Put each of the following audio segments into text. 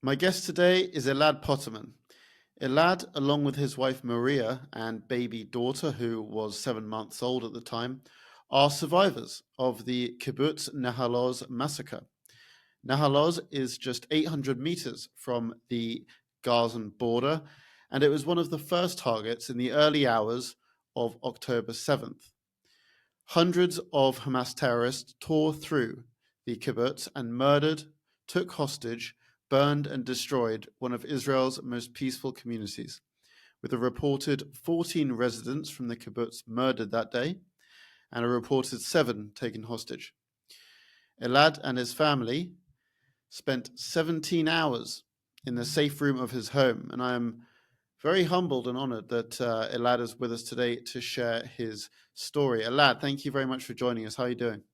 My guest today is Elad Poterman. Elad, along with his wife Maria and baby daughter, who was 7 months old at the time, are survivors of the Kibbutz Nahal Oz massacre. Nahal Oz is just 800 meters from the Gazan border, and it was one of the first targets in the early hours of October 7th. Hundreds of Hamas terrorists tore through the kibbutz and murdered, took hostage, burned and destroyed one of Israel's most peaceful communities, with a reported 14 residents from the kibbutz murdered that day and a reported 7 taken hostage. Elad and his family spent 17 hours in the safe room of his home, and I am very humbled and honored that Elad is with us today to share his story. Elad, thank you very much for joining us. How are you doing?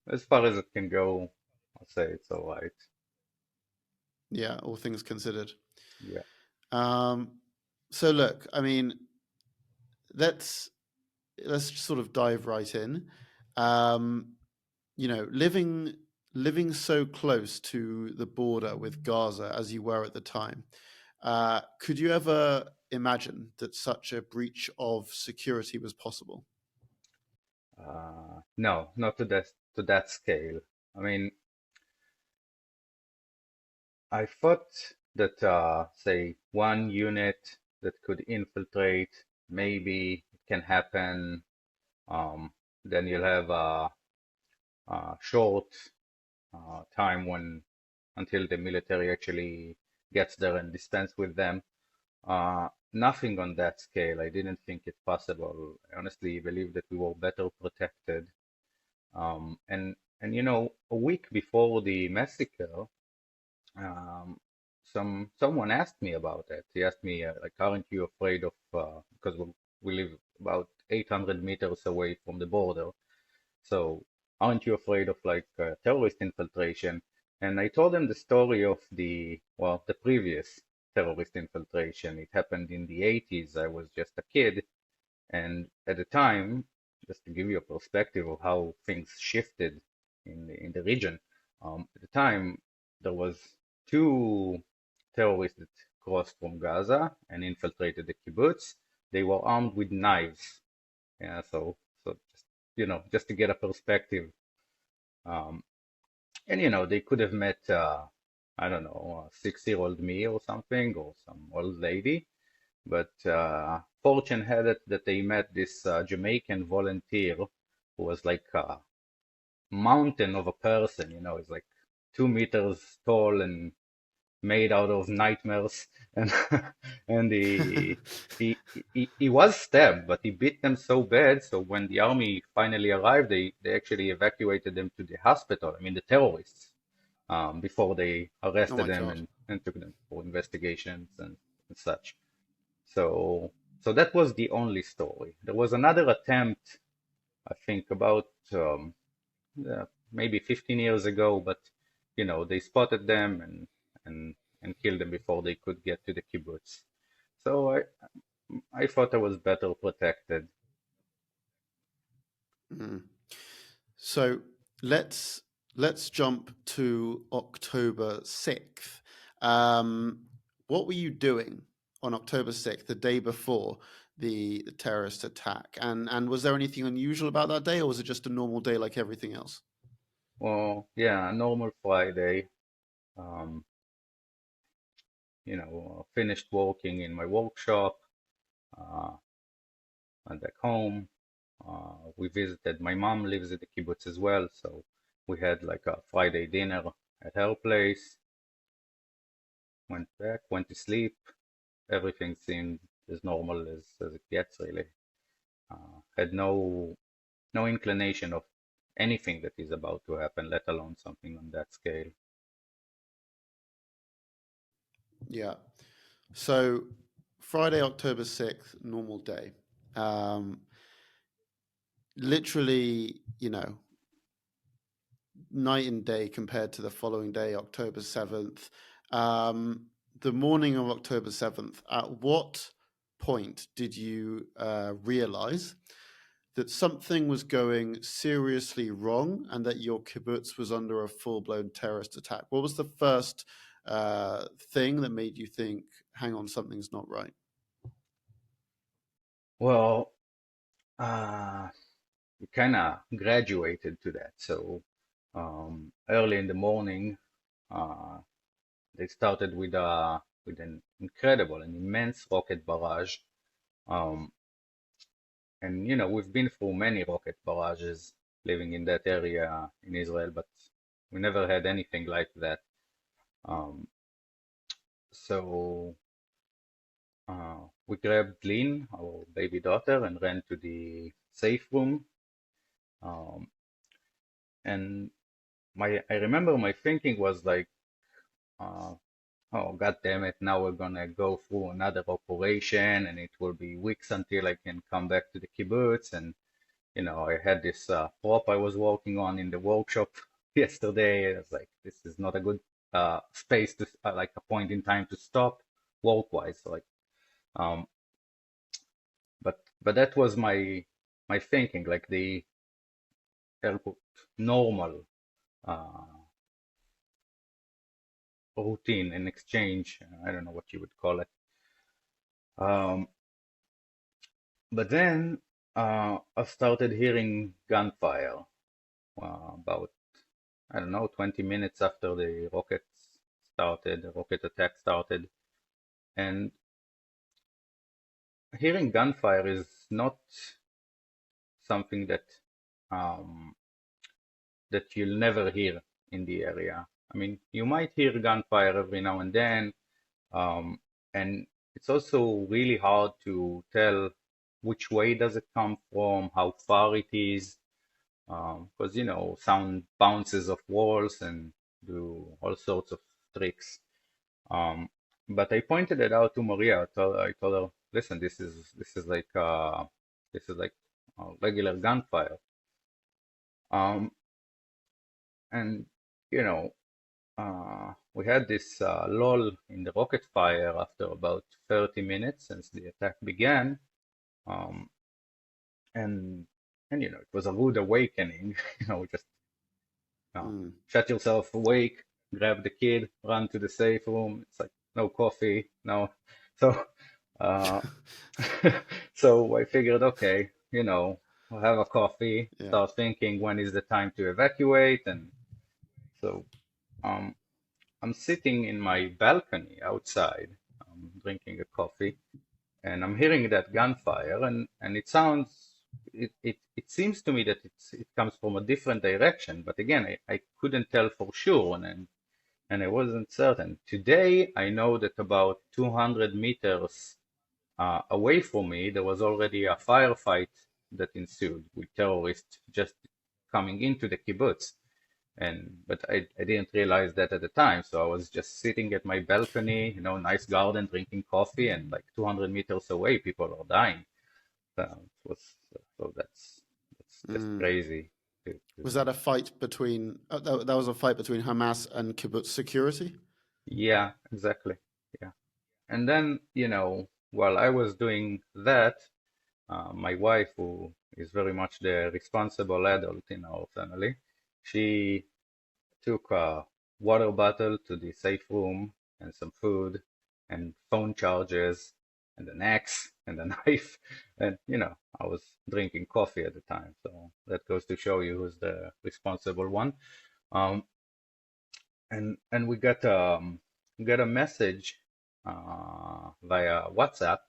As far as it can go, I'll say it's all right. Yeah, all things considered. Yeah. So look, I mean, let's sort of dive right in. Living so close to the border with Gaza as you were at the time, could you ever imagine that such a breach of security was possible? No, not to that scale. I mean, I thought that say one unit that could infiltrate, maybe it can happen. Then you'll have a short time until the military actually gets there and dispense with them. Nothing on that scale. I didn't think it possible. I honestly believe that we were better protected. And a week before the massacre, um, someone asked me about it. He asked me, like, aren't you afraid of because we live about 800 meters away from the border, so aren't you afraid of like terrorist infiltration? And I told him the story of the previous terrorist infiltration. It happened in the 80s. I was just a kid, and at the time, just to give you a perspective of how things shifted in the region, at the time there was two terrorists that crossed from Gaza and infiltrated the kibbutz. They were armed with knives. Yeah, so just to get a perspective, um, and they could have met I don't know, a 6-year-old me or something, or some old lady, but fortune had it that they met this Jamaican volunteer who was like a mountain of a person. He's like 2 meters tall and made out of nightmares, and and he was stabbed, but he beat them so bad. So when the army finally arrived, they actually evacuated them to the hospital. I mean, the terrorists, before they Oh arrested my them God. and took them for investigations and such. So, so that was the only story. There was another attempt, I think, about uh, maybe 15 years ago, but they spotted them and killed them before they could get to the kibbutz. So I thought I was better protected. Mm. So let's let's jump to October 6th. What were you doing on October 6th, the day before the terrorist attack? And was there anything unusual about that day, or was it just a normal day like everything else? Well, yeah, a normal Friday. Um, finished working in my workshop, uh, and back home. We visited, my mom lives at the kibbutz as well, so we had like a Friday dinner at her place, went back, went to sleep. Everything seemed as normal as it gets, really. Had no inclination of anything that is about to happen, let alone something on that scale. Yeah. So Friday, October 6th, normal day. Um, Literally, night and day compared to the following day, October 7th. Um, the morning of October 7th, at what point did you realize that something was going seriously wrong and that your kibbutz was under a full-blown terrorist attack? What was the first thing that made you think, hang on, something's not right? Well, uh, we kind of graduated to that. So early in the morning, uh, they started with an incredible, an immense rocket barrage. Um, and we've been through many rocket barrages living in that area in Israel, but we never had anything like that. Um, so we grabbed Lynn, our baby daughter, and ran to the safe room. Um, and I remember my thinking was like, uh, oh, God damn it, now we're gonna go through another operation and it will be weeks until I can come back to the kibbutz. And, I had this prop I was working on in the workshop yesterday. I was like, this is not a good space to, like a point in time to stop work-wise. Like, um, but that was my thinking, like the air quote, normal uh, routine and exchange. I don't know what you would call it. Um, but then I started hearing gunfire about, I don't know, 20 minutes after the rocket attack started. And hearing gunfire is not something um, that you'll never hear in the area. I mean, you might hear gunfire every now and then, and it's also really hard to tell which way does it come from, how far it is, because sound bounces off walls and do all sorts of tricks. Um, but I pointed it out to Maria. I told her, listen, this is like regular gunfire. Um, and you know, we had this lull in the rocket fire after about 30 minutes since the attack began. Um, and it was a rude awakening. Just Mm. shut yourself awake, grab the kid, run to the safe room. It's like no coffee, no. So, uh, so I figured, okay, I'll have a coffee, Yeah. start thinking when is the time to evacuate, and so um, I'm sitting in my balcony outside, drinking a coffee, and I'm hearing that gunfire, and it seems to me that it comes from a different direction, but again, I couldn't tell for sure, and I wasn't certain. Today, I know that about 200 meters away from me, there was already a firefight that ensued with terrorists just coming into the kibbutz. But I didn't realize that at the time. So I was just sitting at my balcony, nice garden, drinking coffee, and like 200 meters away, people are dying. So that's just Mm. crazy. Was that a fight between, that was a fight between Hamas and kibbutz security? Yeah, exactly. Yeah. And then, while I was doing that, my wife, who is very much the responsible adult in our family, she took a water bottle to the safe room and some food and phone chargers and an axe and a knife. And, I was drinking coffee at the time. So that goes to show you who's the responsible one. Um, and we got a message via WhatsApp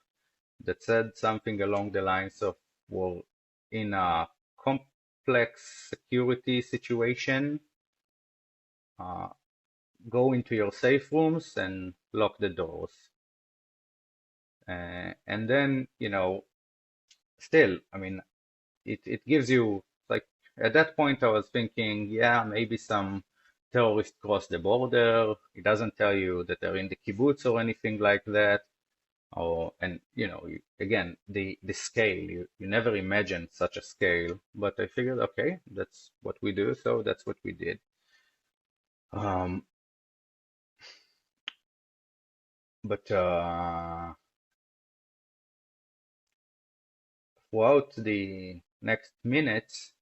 that said something along the lines of, well, in a complex security situation, uh, go into your safe rooms and lock the doors. And then, still, I mean, it gives you, like, at that point, I was thinking, yeah, maybe some terrorist crossed the border. It doesn't tell you that they're in the kibbutz or anything like that. And again, the scale, you never imagined such a scale, but I figured, okay, that's what we do, so that's what we did. Um, but throughout next minutes,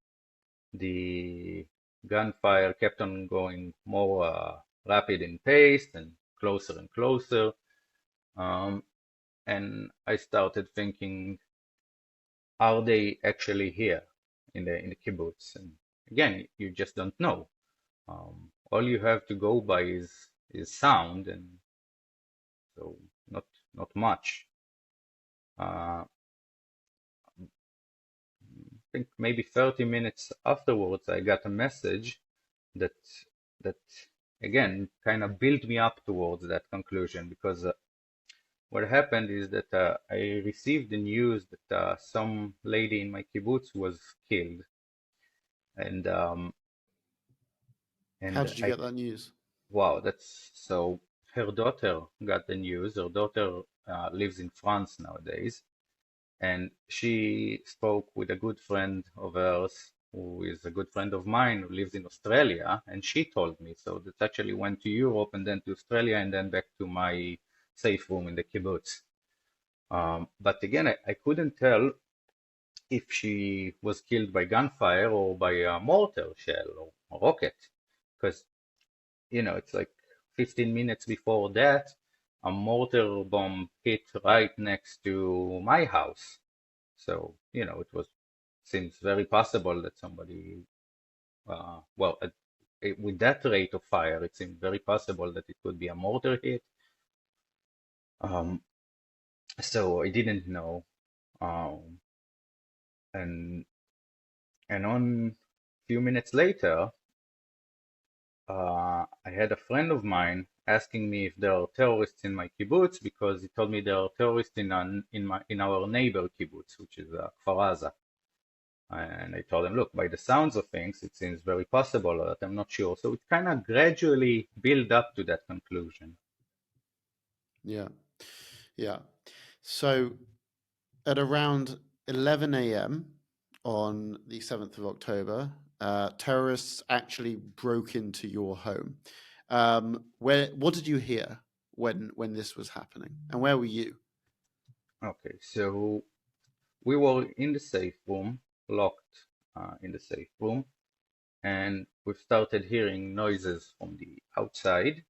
the gunfire kept on going more rapid in pace and closer and closer. And I started thinking, are they actually here in the kibbutz? And again, you just don't know. All you have to go by is sound, and so not much. I think maybe 30 minutes afterwards, I got a message that that again kind of built me up towards that conclusion, because what happened is that I received the news that some lady in my kibbutz was killed, and How did you I get that news? wow, that's so. Her daughter got the news. Her daughter lives in France nowadays, and she spoke with a good friend of hers who is a good friend of mine who lives in Australia, and she told me. So that actually went to Europe and then to Australia and then back to my safe room in the kibbutz. But again, I couldn't tell if she was killed by gunfire or by a mortar shell or a rocket, because it's like 15 minutes before that, a mortar bomb hit right next to my house. So, seems very possible that somebody, with that rate of fire, it seems very possible that it could be a mortar hit. Um, so I didn't know. Um, and on a few minutes later, I had a friend of mine asking me if there are terrorists in my kibbutz, because he told me there are terrorists in our neighbor kibbutz, which is Kfar Aza. And I told him, look, by the sounds of things, it seems very possible, but I'm not sure. So it kind of gradually built up to that conclusion. Yeah. Yeah. So at around 11 a.m. on the 7th of October, terrorists actually broke into your home. What did you hear when this was happening, and where were you? Okay, so we were in the safe room, locked in the safe room, and we started hearing noises from the outside.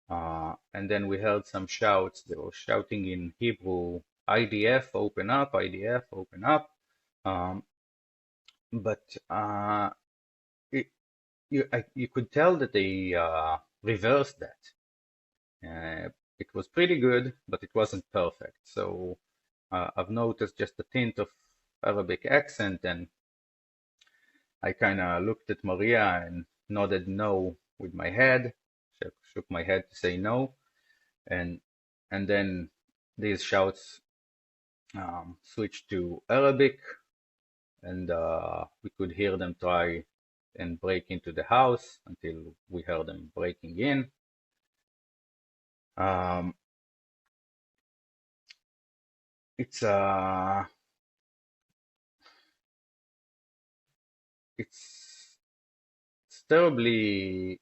And then we heard some shouts. They were shouting in Hebrew, IDF, open up, IDF, open up. But it, you could tell that they reversed that. It was pretty good, but it wasn't perfect. So I've noticed just a tint of Arabic accent, and I kind of looked at Maria and nodded no with my head, shook my head to say no, and then these shouts switched to Arabic, and we could hear them try and break into the house until we heard them breaking in. Um, it's it's terribly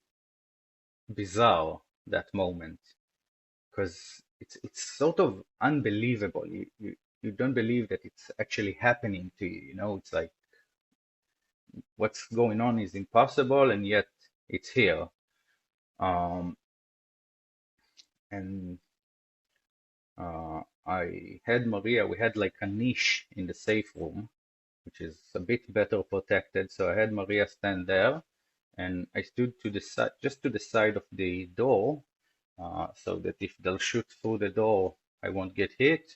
bizarre, that moment, because it's sort of unbelievable. You don't believe that it's actually happening to you. It's like what's going on is impossible, and yet it's here. Um, and I had Maria. We had like a niche in the safe room, which is a bit better protected. So I had Maria stand there, and I stood to the side, just to the side of the door, so that if they'll shoot through the door, I won't get hit.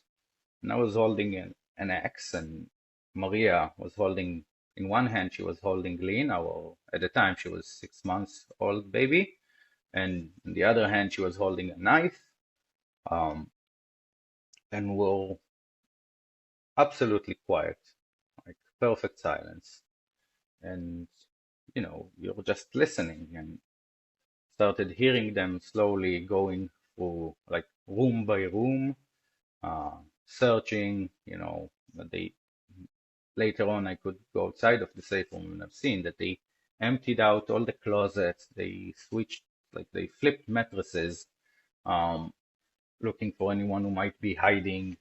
And I was holding an axe, and Maria was holding, in one hand, she was holding Lynn, at the time she was 6 months old baby, and in the other hand, she was holding a knife, um, and we're absolutely quiet, like perfect silence. And, you're just listening, and started hearing them slowly going through, like, room by room, searching. But they later on I could go outside of the safe room, and I've seen that they emptied out all the closets. They switched, like they flipped mattresses, looking for anyone who might be hiding.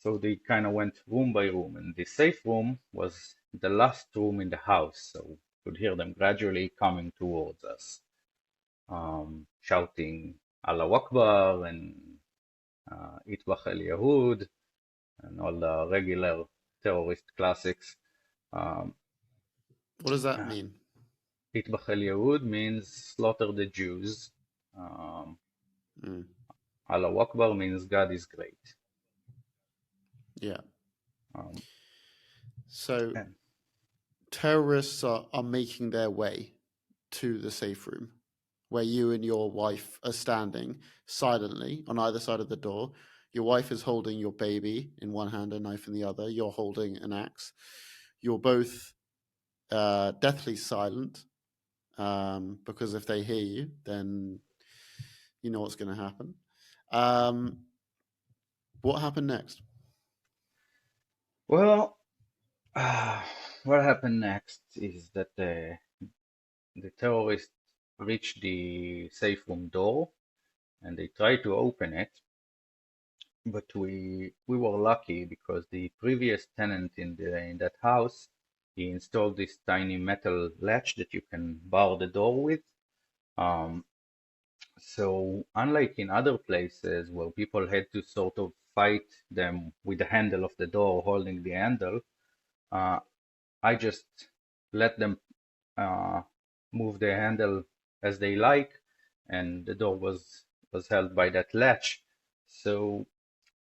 So they kind of went room by room, and the safe room was the last room in the house, so we could hear them gradually coming towards us, shouting Allah Akbar and Itbach El Yahud and all the regular terrorist classics. Um, What does that mean? Itbach El Yahud means slaughter the Jews. Um, Mm. Allah Akbar means God is great. Yeah. Um, So and terrorists are making their way to the safe room where you and your wife are standing silently on either side of the door. Your wife is holding your baby in one hand, a knife in the other. You're holding an axe. You're both deathly silent because if they hear you, then you know what's going to happen. What happened next? well, what happened next is that the terrorists reached the safe room door and they tried to open it, but we were lucky because the previous tenant in that house, he installed this tiny metal latch that you can bar the door with. Um, so unlike in other places where people had to sort of fight them with the handle of the door, holding the handle, uh, I just let them uh, move the handle as they like, and the door was held by that latch. So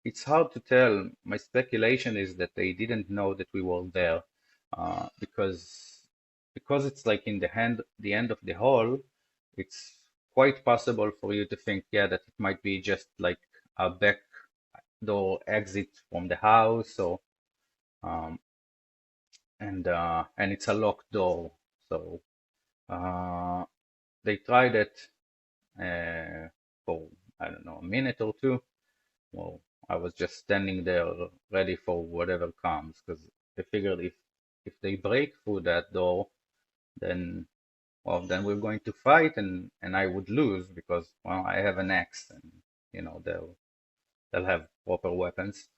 it's hard to tell. My speculation is that they didn't know that we were there, because it's like in the end of the hall. It's quite possible for you to think, yeah, that it might be just like a back door exit from the house, or um, and it's a locked door. So uh, they tried it for, I don't know, a minute or two. Well, I was just standing there ready for whatever comes, because I figured if they break through that door, then then we're going to fight, and I would lose because, well, I have an axe, and they'll have proper weapons.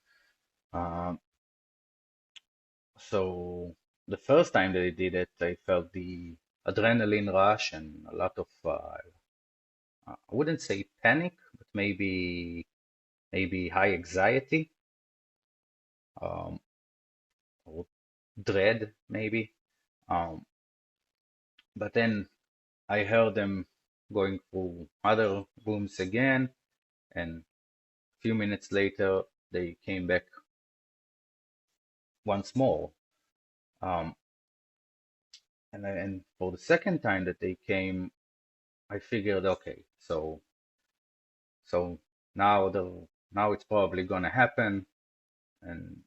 Um, so the first time that I did it, I felt the adrenaline rush and a lot of I wouldn't say panic, but maybe high anxiety, um, or dread, maybe. Um, but then I heard them going through other rooms again, and a few minutes later, they came back once more. Um, and for the second time that they came, I figured, okay, so now now it's probably gonna happen, and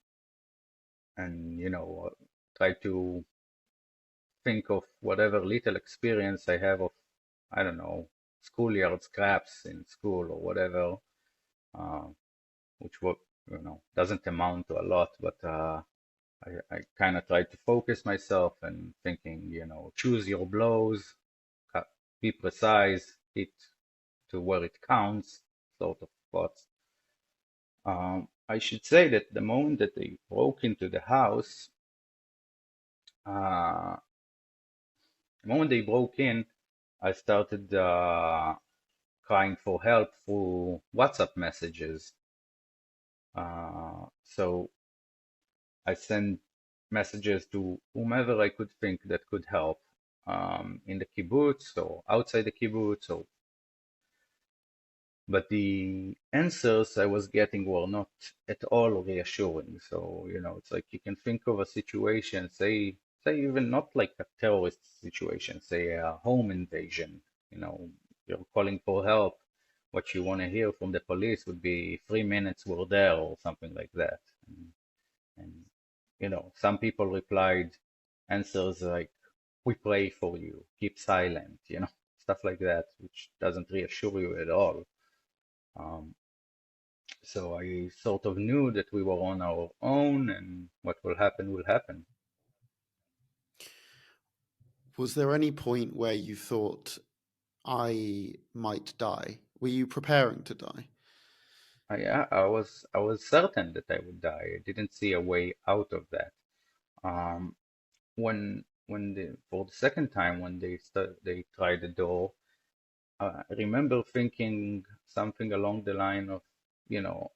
try to think of whatever little experience I have of, I don't know, schoolyard scraps in school or whatever, uh, which doesn't amount to a lot, but I kind of try to focus myself and thinking, choose your blows, be precise, hit to where it counts, sort of thoughts. I should say that the moment that they broke into the house, uh, the moment they broke in, I started crying for help through WhatsApp messages. So I sent messages to whomever I could think that could help, in the kibbutz or outside the kibbutz. But the answers I was getting were not at all reassuring. So, it's like you can think of a situation, say even not like a terrorist situation, say a home invasion, you're calling for help. What you want to hear from the police would be 3 minutes we're there or something like that. And some people replied answers like, we pray for you, keep silent, stuff like that, which doesn't reassure you at all. Um, so I sort of knew that we were on our own, and what will happen will happen. Was there any point where you thought I might die? Were you preparing to die? I was certain that I would die. I didn't see a way out of that. Um, for the second time when they tried the door, I remember thinking something along the line of, you know,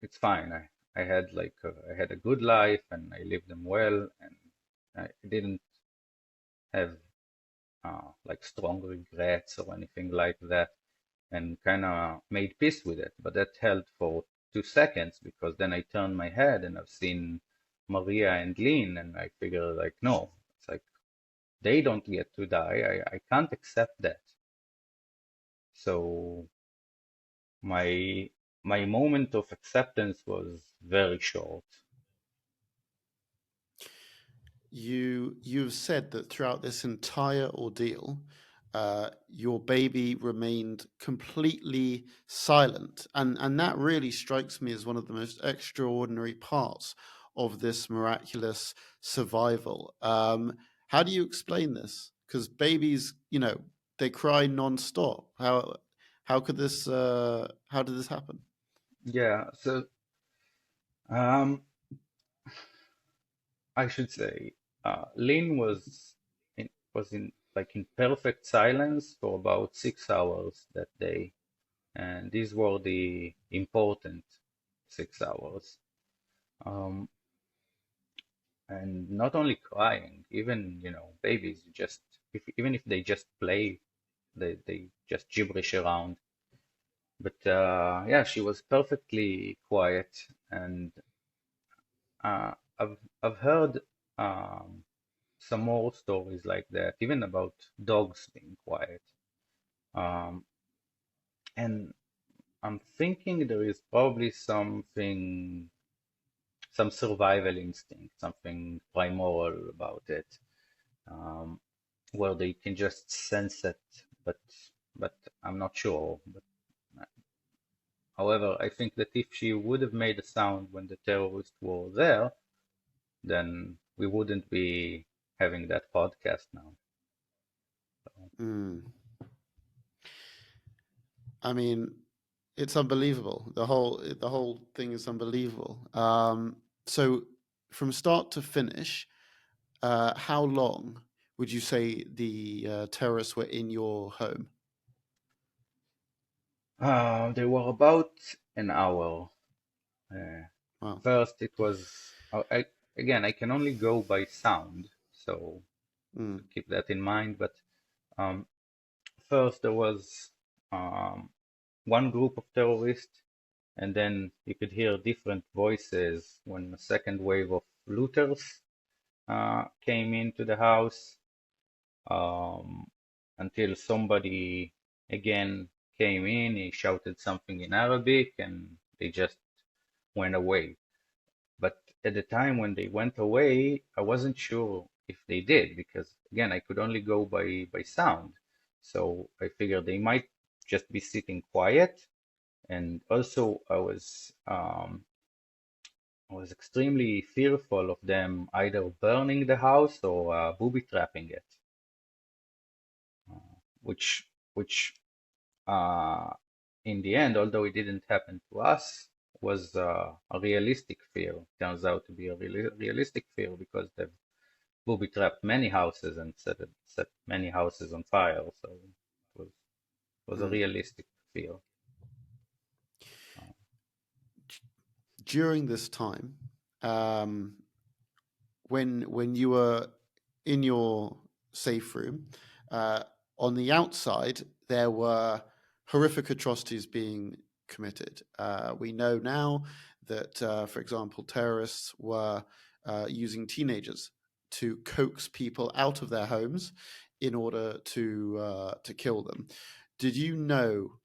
it's fine. I had a good life and I lived them well, and I didn't have like strong regrets or anything like that, and kind of made peace with it. But that held for 2 seconds because then I turned my head and I've seen Maria and Lynn, and I figured like, no, it's like they don't get to die. I can't accept that. So my my moment of acceptance was very short. You've said that throughout this entire ordeal, your baby remained completely silent, and that really strikes me as one of the most extraordinary parts of this miraculous survival. How do you explain this? Because babies, they cry nonstop. How could this? How did this happen? Yeah, so um, I should say, Lynn was in like in perfect silence for about 6 hours that day, and these were the important 6 hours. Um, and not only crying, even babies just even if they just play, they just gibberish around. But yeah, she was perfectly quiet, and uh, I've heard um, some more stories like that, even about dogs being quiet. Um, and I'm thinking there is probably some survival instinct, something primal about it, um, where they can just sense it, but but I'm not sure. But however, I think that if she would have made a sound when the terrorists were there, then we wouldn't be having that podcast now. So, Mm. I mean, it's unbelievable. The whole thing is unbelievable. So from start to finish, how long would you say the terrorists were in your home? they were about an hour. Uh, Wow. First, it was again, I can only go by sound, so Mm, keep that in mind. But um, first, there was um, one group of terrorists, and then you could hear different voices when a second wave of looters came into the house, um, until somebody again came in. He shouted something in Arabic, and they just went away. But at the time when they went away, I wasn't sure if they did because again, I could only go by sound. So I figured they might just be sitting quiet. And also, I was extremely fearful of them either burning the house or booby trapping it, which which uh, in the end, although it didn't happen to us, was a realistic fear. Turns out to be a realistic fear because they've booby trapped many houses and set many houses on fire. So it was a mm. realistic fear. Uh, During this time, um, when you were in your safe room, uh, on the outside there were horrific atrocities being committed. We know now that, for example, terrorists were using teenagers to coax people out of their homes in order to kill them. Did you know?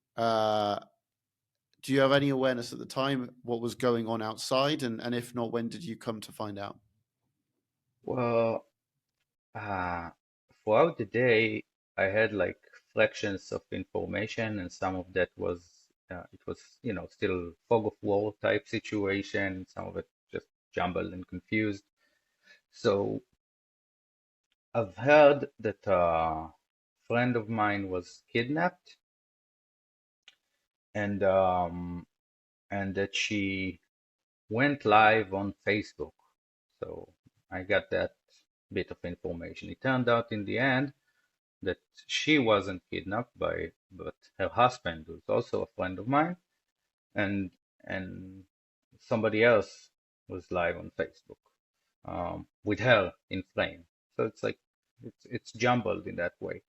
Do you have any awareness at the time what was going on outside, and if not, when did you come to find out? well, uh, throughout the day, I had like fractions of information, and some of that was still fog of war type situation. Some of it just jumbled and confused. So I've heard that a friend of mine was kidnapped, and and that she went live on Facebook. So I got that bit of information. It turned out in the end that she wasn't kidnapped but her husband, who's also a friend of mine, and and somebody else was live on Facebook with her in frame. So it's like it's jumbled in that way.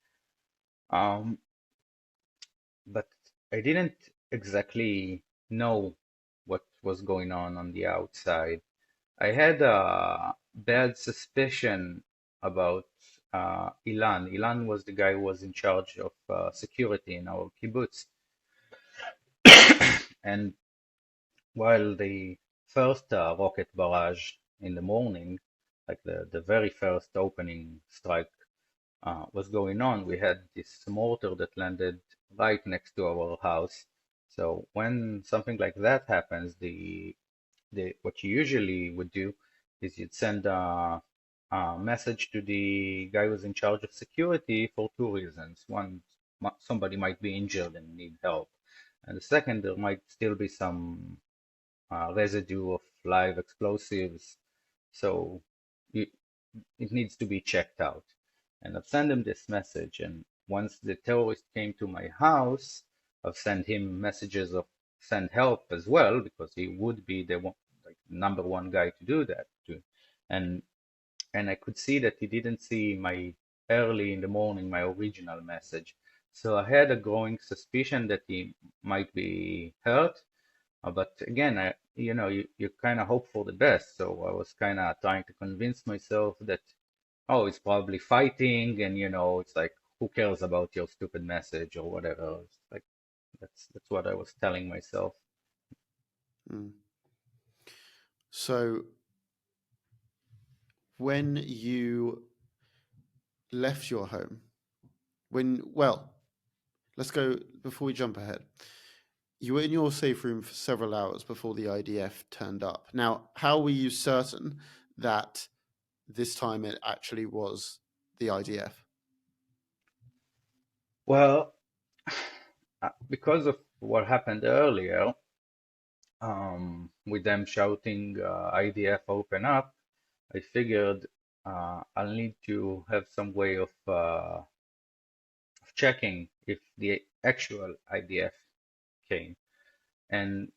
Um, but I didn't exactly know what was going on the outside. I had a bad suspicion about Ilan. Ilan was the guy who was in charge of security in our kibbutz. And while the first rocket barrage in the morning, like the very first opening strike was going on, we had this mortar that landed right next to our house. So when something like that happens, the what you usually would do is you'd send a message to the guy who's in charge of security for two reasons. One, somebody might be injured and need help, and the second, there might still be some residue of live explosives, so you, it needs to be checked out. And I've sent him this message, and once the terrorist came to my house, I've sent him messages of send help as well, because he would be the one, like number one guy to do that. And and I could see that he didn't see my early in the morning my original message. So I had a growing suspicion that he might be hurt. But again, you kind of hope for the best. So I was kind of trying to convince myself that, oh, it's probably fighting, and it's like, who cares about your stupid message or whatever. It's like that's what I was telling myself. Mm. So when you left your home, let's go before we jump ahead. You were in your safe room for several hours before the IDF turned up. Now, how were you certain that this time it actually was the IDF? Well, because of what happened earlier, with them shouting IDF open up, I figured I'll need to have some way of checking if the actual IDF came. And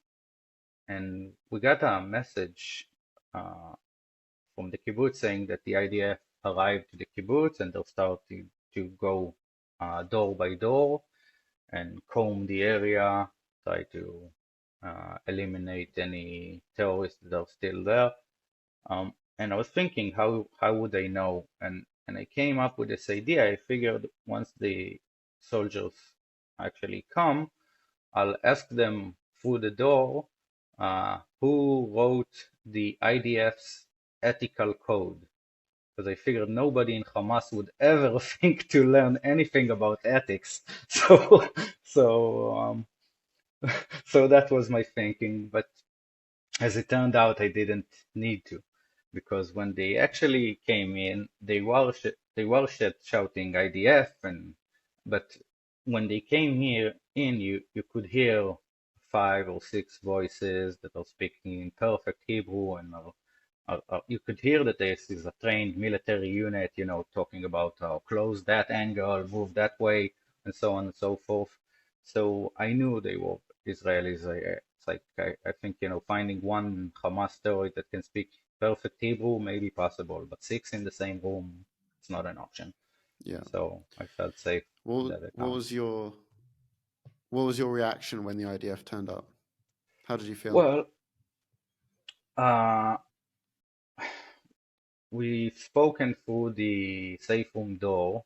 and we got a message uh, from the kibbutz saying that the IDF arrived to the kibbutz and they're starting to go door by door and comb the area, try to eliminate any terrorists that are still there. And I was thinking, how would they know? And I came up with this idea. I figured once the soldiers actually come, I'll ask them through the door who wrote the IDF's ethical code. Because I figured nobody in Hamas would ever think to learn anything about ethics. So, so, um, so that was my thinking. But as it turned out, I didn't need to, because when they actually came in, they were shouting IDF, but when they came here in, you could hear five or six voices that are speaking in perfect Hebrew, and you could hear that this is a trained military unit, talking about close that angle, move that way, and so on and so forth. So I knew they were Israelis. It's like I think finding one Hamas terrorist that can speak perfect Hebrew may be possible, but six in the same room, it's not an option. Yeah. So I felt safe in What that what account. was your what was your reaction when the IDF turned up? How did you feel? Well, uh, we've spoken through the safe room door.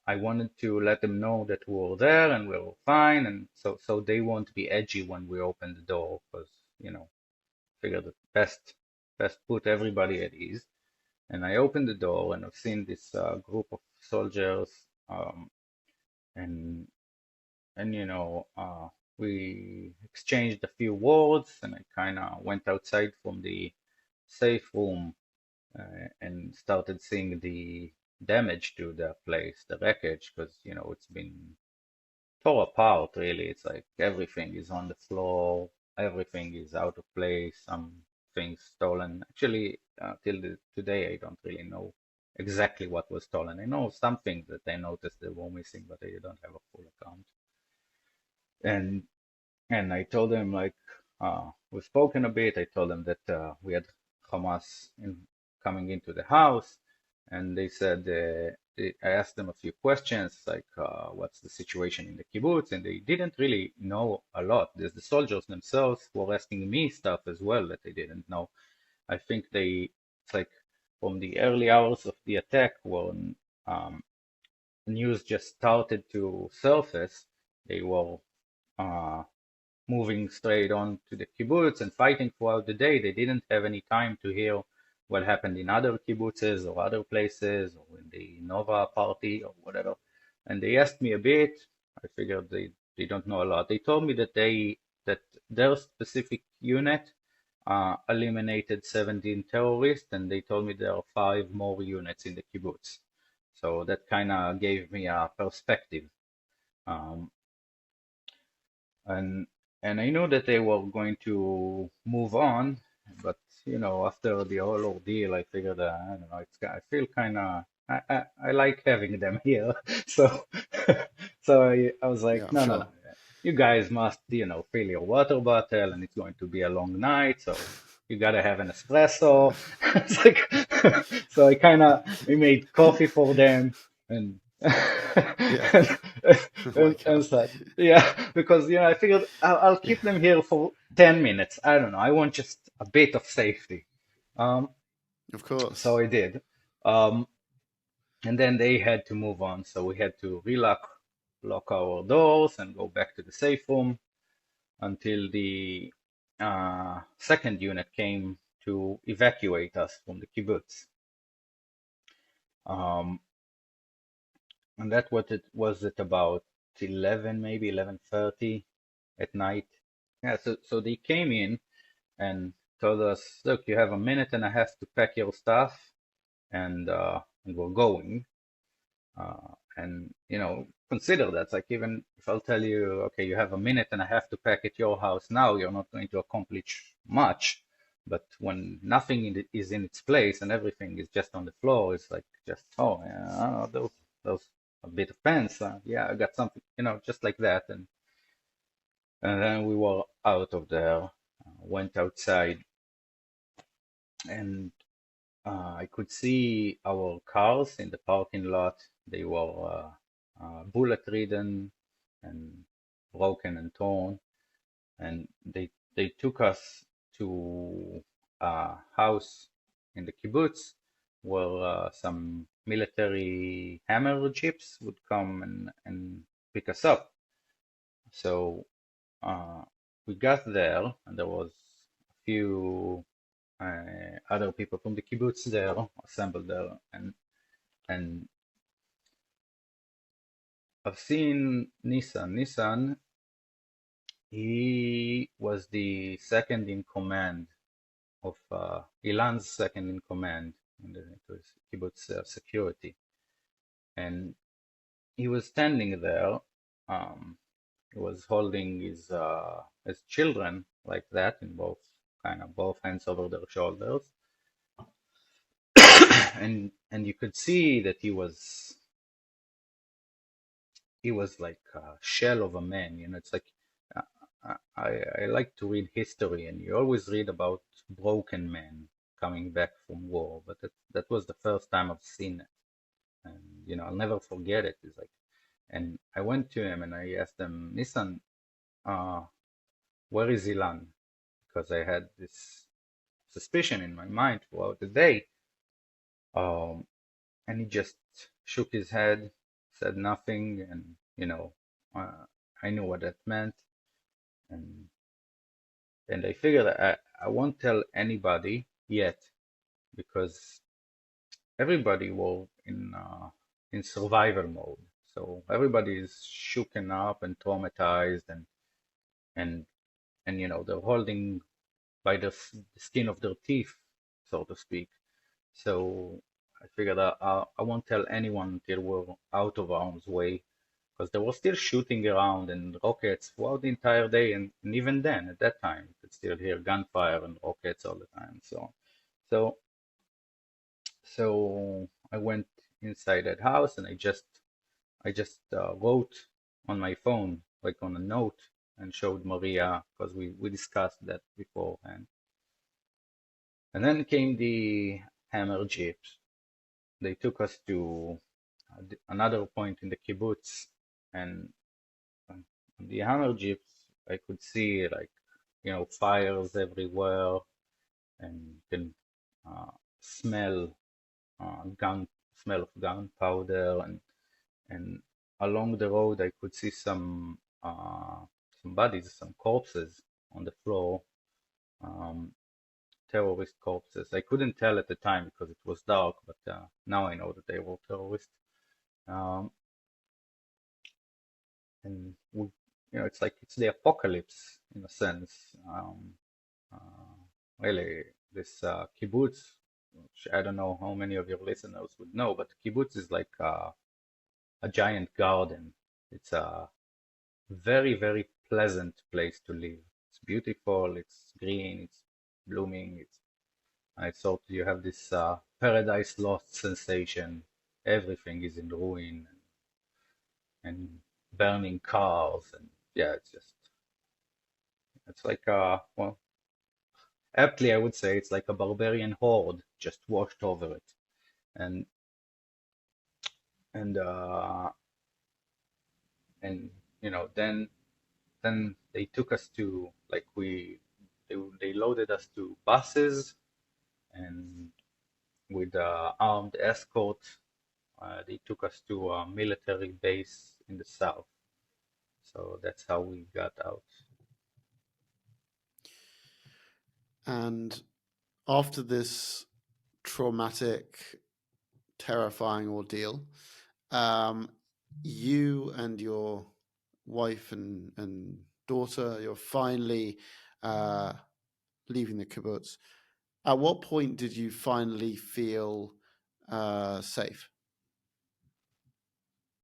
I wanted to let them know that we were there and we were fine, and so they won't be edgy when we open the door, because figure that best put everybody at ease. And I opened the door and I've seen this group of soldiers, and we exchanged a few words, and I kind of went outside from the safe room and started seeing the damage to the place, the wreckage, because it's been tore apart really. It's like everything is on the floor. everything is out of place, some things stolen. Actually, today, I don't really know exactly what was stolen. I know some things that I noticed that were missing, but I don't have a full account. And I told them like we've spoken a bit. I told them that we had Hamas coming into the house, and they said I asked them a few questions like what's the situation in the kibbutz, and they didn't really know a lot. There's the soldiers themselves who were asking me stuff as well that they didn't know. I think it's like from the early hours of the attack when news just started to surface, they were uh, moving straight on to the kibbutz and fighting throughout the day. They didn't have any time to hear what happened in other kibbutzes or other places or in the Nova party or whatever. And they asked me a bit. I figured they don't know a lot. They told me that their specific unit eliminated 17 terrorists, and they told me there are 5 more units in the kibbutz. So that kind of gave me a perspective. Um, and I knew that they were going to move on, but after the whole ordeal, I figured I don't know. I feel kind of I like having them here, so I was like, Yeah, no, no, sure. you guys must fill your water bottle, and it's going to be a long night, so you gotta have an espresso. It's like so we made coffee for them and Yeah. and, Oh my and God. such. Yeah, because I figured I'll Yeah, keep them here for 10 minutes. I don't know. I want just a bit of safety. Um, of so course. I did. Um, and then they had to move on, so we had to lock our doors and go back to the safe room until the second unit came to evacuate us from the kibbutz. Um, and that what it was at about 11, maybe 11:30 at night. Yeah, so they came in and told us, look, you have a minute and a half to pack your stuff, and we're going. And consider that. Like even if I'll tell you, okay, you have a minute and a half to pack at your house now, you're not going to accomplish much. But when nothing is in its place and everything is just on the floor, it's like just, oh, yeah, those a bit of pants. Yeah, I got something, just like that. And then we were out of there, went outside, and I could see our cars in the parking lot. They were bullet-ridden and broken and torn, and they took us to a house in the kibbutz where some military hammer jeeps would come and pick us up. So uh, we got there, and there was a few other people from the kibbutz there assembled there, and I've seen Nissan. Nissan, he was the second in command of Ilan's second in command in the kibbutz security, and he was standing there. Um, he was holding his children like that in both hands over their shoulders, and you could see that he was like a shell of a man. It's like uh, I like to read history, and you always read about broken men coming back from war, but that was the first time I've seen it, and I'll never forget it. It's like, and I went to him and I asked him, Nissan, uh, where is Ilan? Because I had this suspicion in my mind throughout the day, um, and he just shook his head, said nothing, and uh, I knew what that meant. And I figured I won't tell anybody yet because everybody was in survival mode. So everybody is shooken up and traumatized, and they're holding by the skin of their teeth, so to speak. So I figured I won't tell anyone until we're out of harm's way. because they were still shooting around and rockets throughout the entire day, and even then, at that time, you could still hear gunfire and rockets all the time. So, so I went inside that house and I just wrote on my phone, like on a note, and showed Maria because we discussed that beforehand. And then came the hammer jeeps. They took us to another point in the kibbutz, and on the hammer jeeps, I could see like fires everywhere, and can uh, smell gun smell of gunpowder, and along the road I could see some bodies, some corpses on the floor, um, terrorist corpses. I couldn't tell at the time because it was dark, but now I know that they were terrorists. Um, and it's like it's the apocalypse in a sense. Uh, really, this kibbutz, which I don't know how many of your listeners would know, but kibbutz is like a giant garden. It's a very, very pleasant place to live. It's beautiful, it's green, it's blooming. I thought you have this paradise lost sensation. Everything is in ruin and burning cars, and yeah, it's like well, aptly I would say it's like a barbarian horde just washed over it, and and uh, and then they took us to like they loaded us to buses, and with armed escort they took us to a military base in the south. So that's how we got out. And after this traumatic, terrifying ordeal, you and your wife and daughter, you're finally leaving the kibbutz. At what point did you finally feel safe?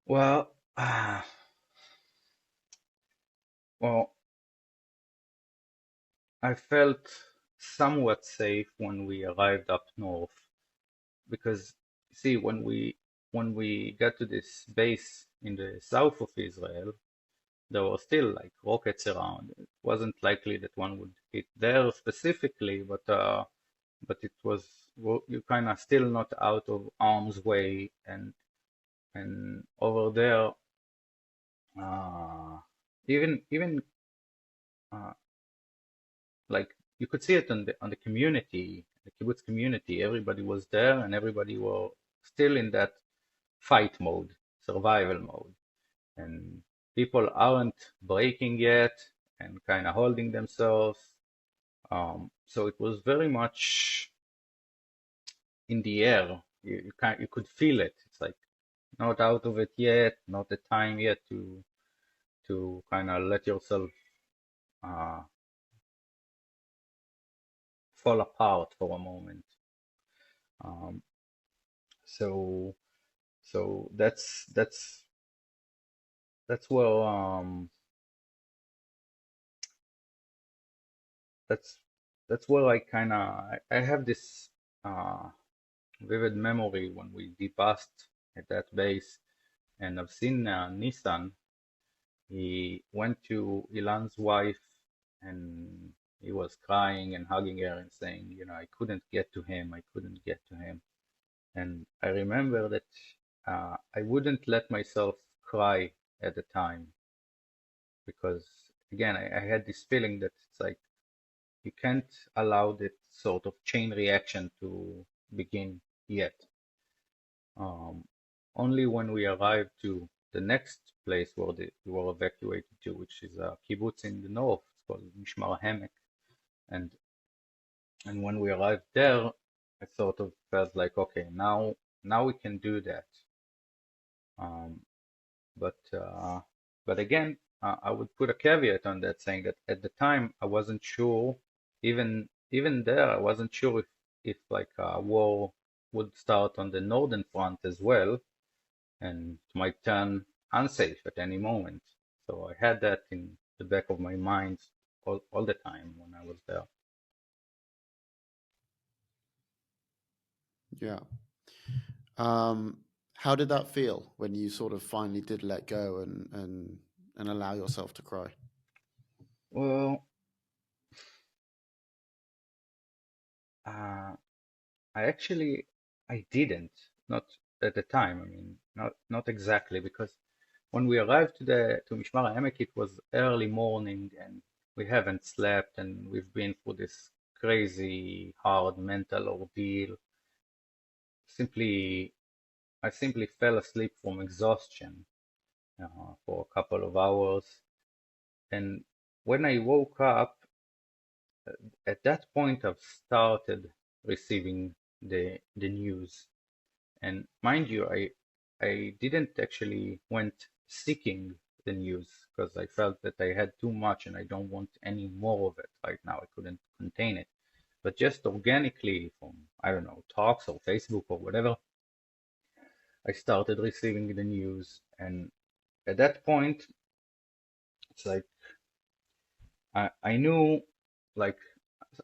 Well, well, I felt somewhat safe when we arrived up north because see when we got to this base in the south of Israel, there were still like rockets around. It wasn't likely that one would hit there specifically, but it was you kind of still not out of harm's way, and over there, uh, even uh, like you could see it on the community, the kibbutz community. Everybody was there, and everybody were still in that fight mode, survival mode, and people aren't breaking yet and kind of holding themselves. So it was very much in the air. You could feel it. It's like not out of it yet, not the time yet to kind of let yourself uh, fall apart for a moment. Um, so so that's where that's that's where I have this uh, vivid memory when we depassed at that base, and I've seen Nissan. He went to Ilan's wife, and he was crying and hugging her and saying, I couldn't get to him, I couldn't get to him. And I remember that I wouldn't let myself cry at the time because, again, I had this feeling that it's like you can't allow that sort of chain reaction to begin yet. Um, Only when we arrived to the next place where we were evacuated to, which is a kibbutz in the north, it's called Mishmar Hamek, and and when we arrived there, I sort of felt like, okay, now we can do that. Um, but again, I would put a caveat on that, saying that at the time I wasn't sure, even there, I wasn't sure if like a war would start on the northern front as well, and it might turn unsafe at any moment. So I had that in the back of my mind all the time when I was there. Yeah. How did that feel when you sort of finally did let go and allow yourself to cry? Well, uh, I actually I didn't, not at the time. I mean, not exactly, because when we arrived to Mishmar HaEmek, it was early morning and we haven't slept and we've been through this crazy hard mental ordeal. Simply, I simply fell asleep from exhaustion for a couple of hours. And when I woke up, at that point, I've started receiving the news. And mind you, I didn't actually went seeking the news because I felt that I had too much and I don't want any more of it right now. I couldn't contain it. But just organically from, I don't know, talks or Facebook or whatever, I started receiving the news. And at that point, it's like I knew, like,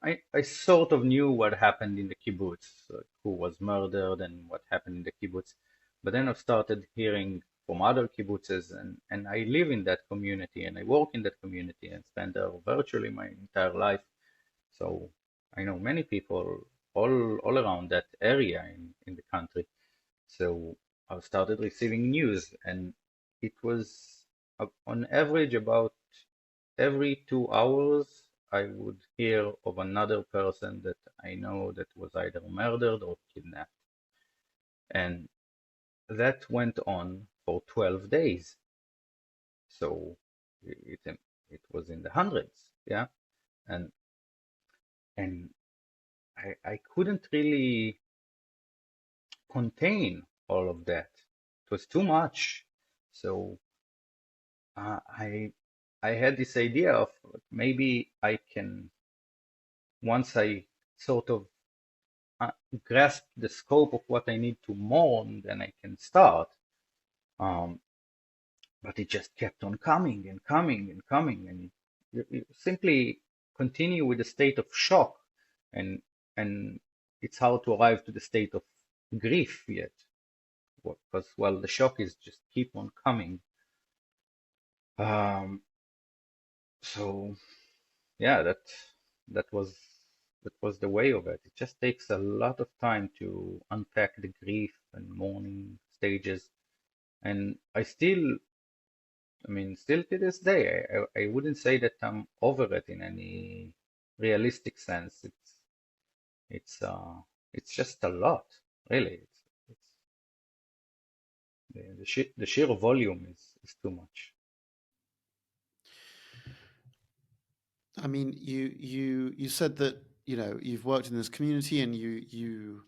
I sort of knew what happened in the kibbutz, who was murdered and what happened in the kibbutz. But then I started hearing from other kibbutzes, and I live in that community and I work in that community and spend there virtually my entire life. So I know many people all around that area in the country. So I started receiving news, and it was on average about every 2 hours I would hear of another person that I know that was either murdered or kidnapped. And that went on for 12 days. So it, it was in the hundreds, yeah. And and I couldn't really contain all of that. It was too much. So uh, I I had this idea of maybe I can, once I sort of uh, grasp the scope of what I need to mourn, then I can start. Um, but it just kept on coming and coming and coming, and you simply continue with a state of shock, and and it's hard to arrive to the state of grief yet, because well, the shock is just keep on coming. Um, so yeah, that was that was the way of it. It just takes a lot of time to unpack the grief and mourning stages. And I mean, still to this day, I wouldn't say that I'm over it in any realistic sense. It's uh, it's just a lot, really. It's the sheer volume is too much. I mean, you said that you've worked in this community and you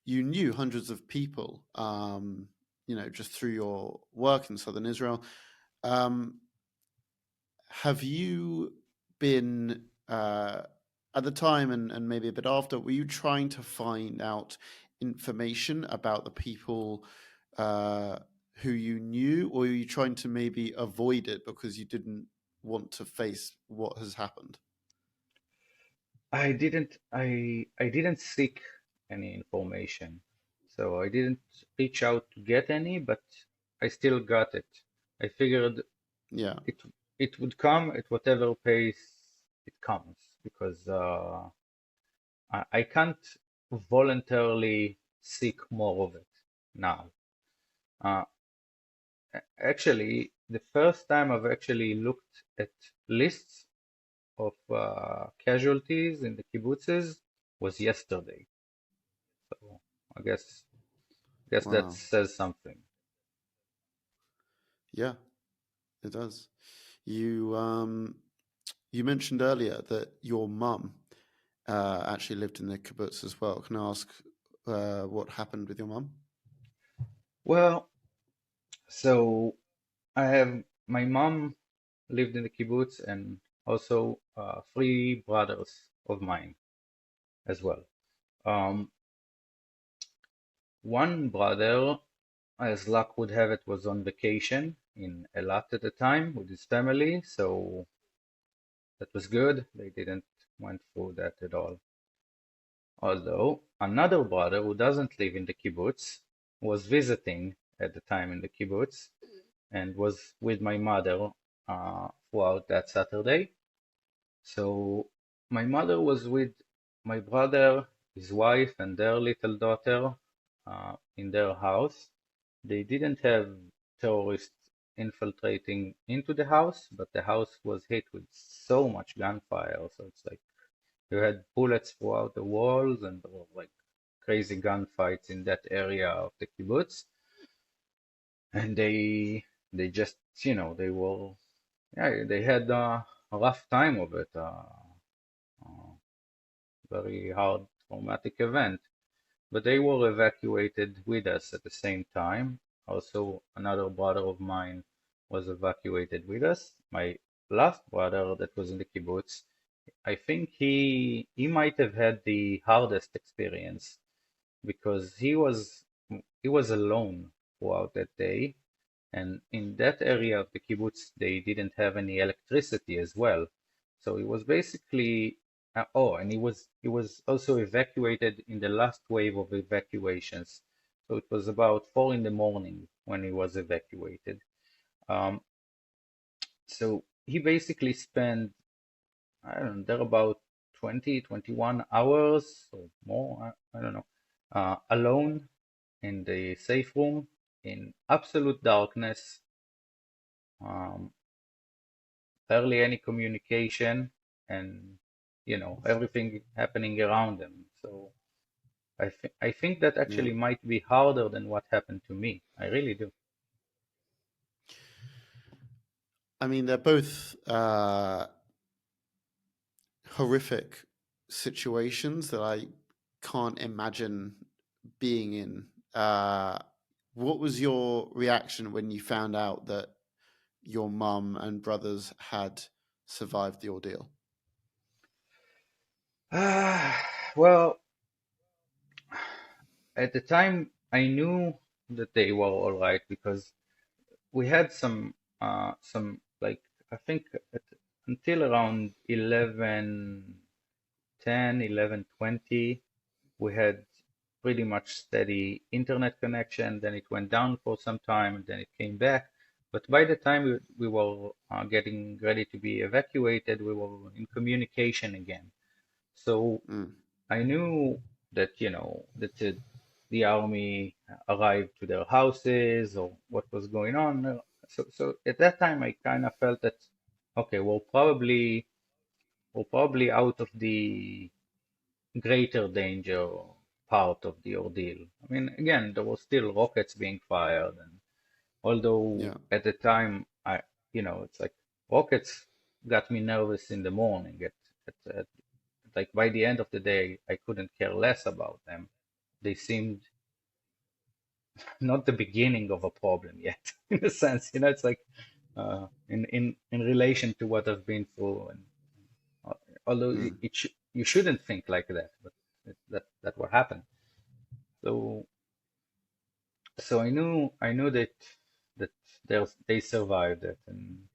knew hundreds of people, just through your work in southern Israel. Um, have you been at the time and maybe a bit after? Were you trying to find out information about the people uh, who you knew, or were you trying to maybe avoid it because you didn't want to face what has happened? I didn't seek any information, so I didn't reach out to get any, but I still got it. I figured Yeah. it it would come at whatever pace it comes, because I can't voluntarily seek more of it now. Uh, Actually, the first time I've actually looked at lists of casualties in the kibbutzes was yesterday. So I guess that Wow. says something. Yeah, it does. You mentioned earlier that your mum actually lived in the kibbutz as well. Can I ask what happened with your mum? Well, so I have my mom lived in the kibbutz, and also three brothers of mine as well. Um, One brother as luck would have it, was on vacation in Eilat at the time with his family, so that was good. They didn't went through that at all. Although another brother who doesn't live in the kibbutz was visiting at the time in the kibbutz and was with my mother throughout that Saturday. So my mother was with my brother, his wife, and their little daughter in their house. They didn't have terrorists infiltrating into the house, but the house was hit with so much gunfire. So it's like you had bullets throughout the walls, and there were like crazy gunfights in that area of the kibbutz. And they just, they were, yeah, they had a rough time of it. Uh, Very hard traumatic event. But they were evacuated with us at the same time. Also, another brother of mine was evacuated with us. My last brother that was in the kibbutz, I think he might have had the hardest experience because he was alone throughout that day, and in that area of the kibbutz they didn't have any electricity as well. So he was basically and he was also evacuated in the last wave of evacuations. So it was about 4 in the morning when he was evacuated. Um, so he basically spent, I don't know, there about 20, 21 hours or more, I don't know, alone in the safe room in absolute darkness, um, barely any communication, and everything happening around them. So I think that Yeah. actually might be harder than what happened to me. I really do. I mean, they're both horrific situations that I can't imagine being in. What was your reaction when you found out that your mum and brothers had survived the ordeal? Well, at the time I knew that they were all right because we had some like I think until around 11:10, 11:20 we had pretty much steady internet connection. Then it went down for some time, and then it came back. But by the time we were getting ready to be evacuated, we were in communication again. So Mm. I knew that, that the army arrived to their houses or what was going on. So at that time, I kind of felt that, okay, we're probably out of the greater danger part of the ordeal. I mean, again, there were still rockets being fired, and although Yeah. at the time it's like rockets got me nervous in the morning. Like by the end of the day, I couldn't care less about them. They seemed not the beginning of a problem yet, in a sense. It's like in relation to what I've been through, and uh, although Mm. you shouldn't think like that, but that what happened. So so I knew that they survived it, and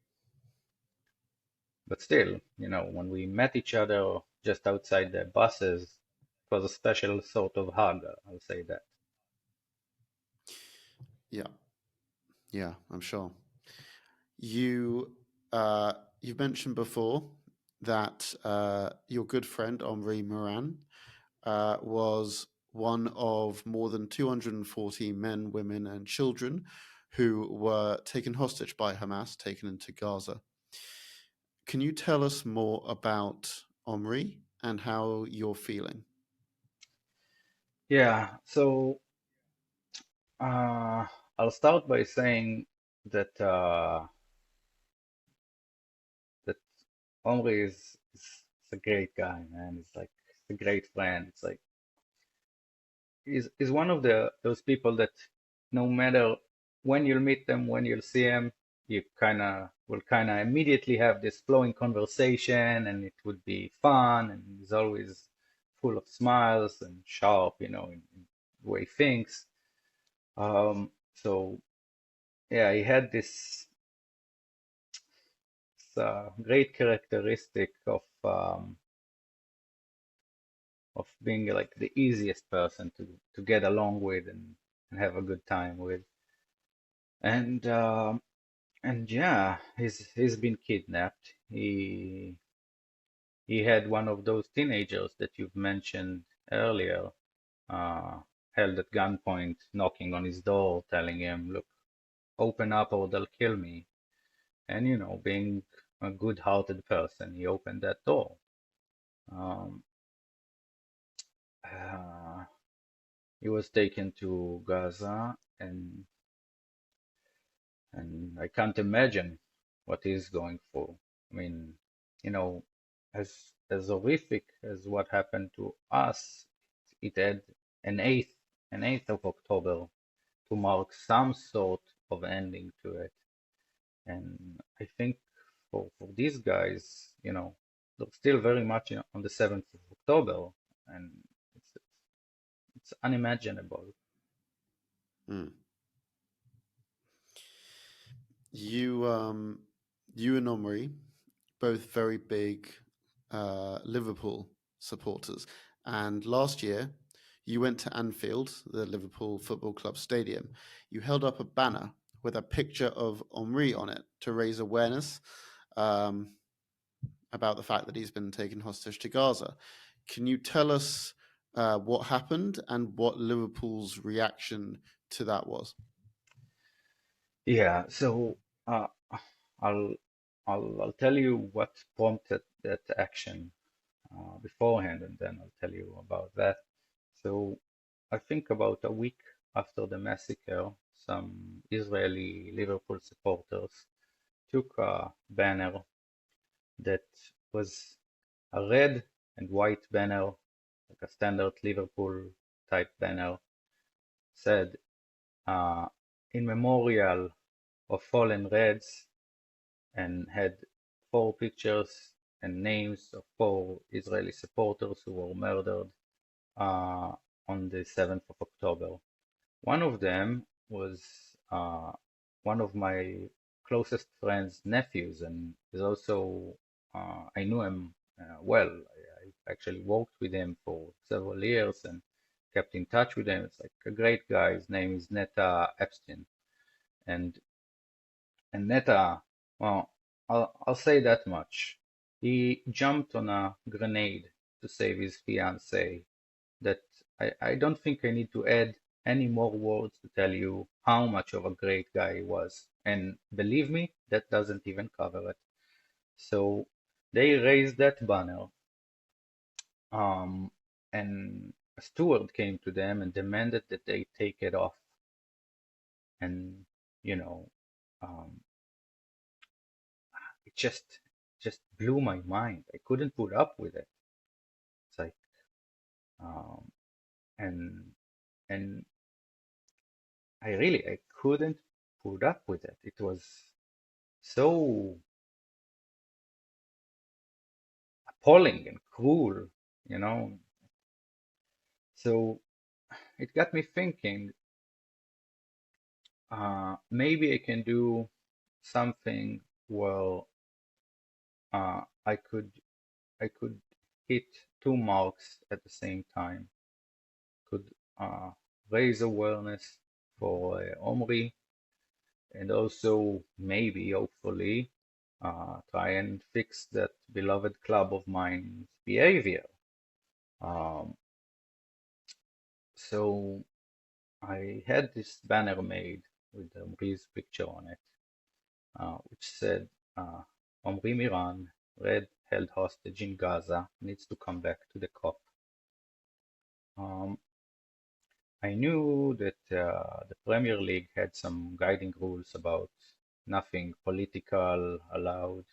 but still, when we met each other just outside the buses, it was a special sort of hug. I'll say that. Yeah. Yeah. I'm sure. You uh, you mentioned before that your good friend Omri Miran was one of more than 240 men, women, and children who were taken hostage by Hamas, taken into Gaza. Can you tell us more about Omri and how you're feeling? Yeah. So uh, I'll start by saying that Omri is a great guy, man. He's like he's a great friend. It's like he's one of those people that no matter when you'll meet them, when you'll see them, you kind of immediately have this flowing conversation, and it would be fun, and he's always full of smiles and sharp, in the way he thinks. So yeah, he had this great characteristic of being like the easiest person to get along with and have a good time with. And yeah, he's been kidnapped. He had one of those teenagers that you've mentioned earlier, uh, held at gunpoint, knocking on his door, telling him, "Look, open up or they'll kill me." And being a good-hearted person, he opened that door. Um, uh, he was taken to Gaza, and I can't imagine what he's going through. I mean, you know, as horrific as what happened to us, it had an eighth an 8th of October to mark some sort of ending to it. And I think for these guys, they're still very much on the 7th of October, and it's it's unimaginable. Mm. You, you and Omri, both very big Liverpool supporters, and last year you went to Anfield, the Liverpool Football Club stadium. You held up a banner with a picture of Omri on it to raise awareness um, about the fact that he's been taken hostage to Gaza. Can you tell us what happened and what Liverpool's reaction to that was? Yeah, so uh, I'll I'll tell you what prompted that action beforehand, and then I'll tell you about that. So I think about a week after the massacre, some Israeli Liverpool supporters took a banner that was a red and white banner, like a standard Liverpool type banner, said, uh, in memorial of fallen Reds, and had four pictures and names of four Israeli supporters who were murdered uh, on the 7th of October. One of them was uh, one of my closest friend's nephews, and is also I knew him well. I actually worked with him for several years and kept in touch with him. It's like a great guy. His name is Neta Epstein, and Neta, well, I'll say that much. He jumped on a grenade to save his fiancée. That I don't think I need to add any more words to tell you how much of a great guy he was. And believe me, that doesn't even cover it. So they raised that banner, um, and a steward came to them and demanded that they take it off. And you know, um, it just blew my mind. I couldn't put up with it. It's like, um, and and I couldn't put up with it. It was so appalling and cruel, you know. So it got me thinking, maybe I can do something where I could hit two marks at the same time. Could uh, raise awareness for Omri, and also maybe, hopefully, try and fix that beloved club of mine's behavior. Um, so I had this banner made with Omri's picture on it, which said, Omri Miran, Red held hostage in Gaza, needs to come back to the COP. Um, I knew that the Premier League had some guiding rules about nothing political allowed,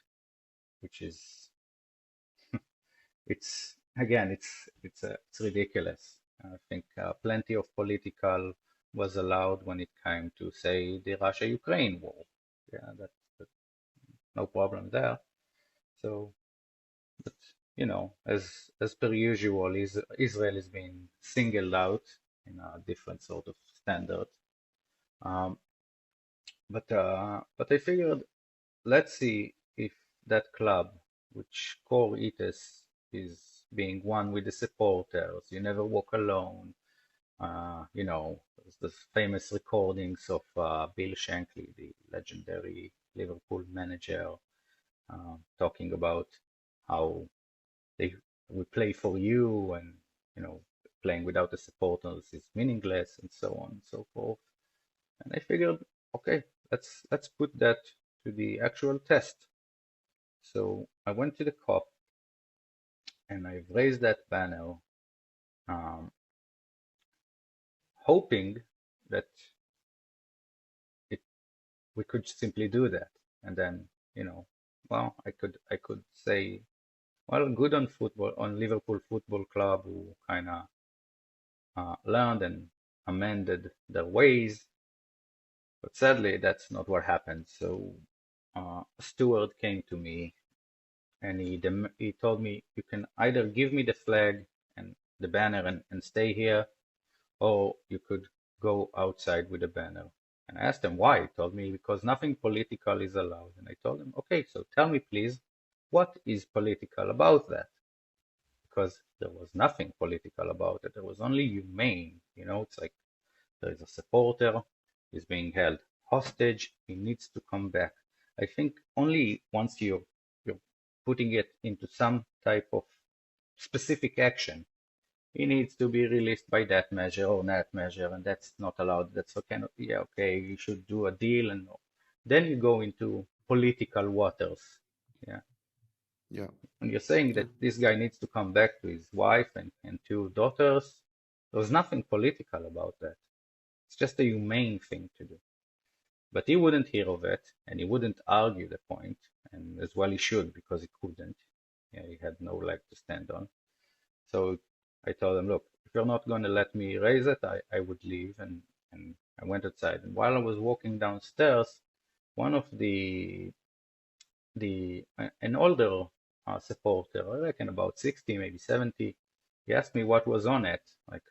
which is it's again it's ridiculous. I think plenty of political was allowed when it came to, say, the Russia-Ukraine war. Yeah, that no problem there. So, but as per usual, Israel is being singled out in a different sort of standard. Um, but I figured, let's see if that club, which core ethos is being one with the supporters, you never walk alone. There's the famous recordings of Bill Shankly, the legendary Liverpool manager, talking about how they we play for you, and you know playing without the supporters is meaningless, and so on and so forth. And I figured, okay, let's put that to the actual test. So I went to the COP and I've raised that banner, um, hoping that it we could simply do that, and then you know, well, I could say, well, good on football, on Liverpool Football Club, who kind of learned and amended their ways. But sadly, that's not what happened. So a steward came to me and he told me, you can either give me the flag and the banner and stay here, or you could go outside with the banner. And I asked him why. He told me, because nothing political is allowed. And I told him, okay, so tell me please, what is political about that? Because there was nothing political about it. There was only humane. It's like there is a supporter, he's being held hostage, he needs to come back. I think only once you're putting it into some type of specific action, he needs to be released by that measure or that measure, and that's not allowed. That's okay. Yeah, okay, you should do a deal, and then you go into political waters. Yeah. Yeah. And you're saying Yeah. that this guy needs to come back to his wife and two daughters. There's nothing political about that. It's just a humane thing to do. But he wouldn't hear of it, and he wouldn't argue the point, and as well he should, because he couldn't. Yeah, he had no leg to stand on. So I told him, look, if you're not going to let me raise it, I would leave. And I went outside. And while I was walking downstairs, one of an older supporter, I reckon about 60, maybe 70, he asked me what was on it, like,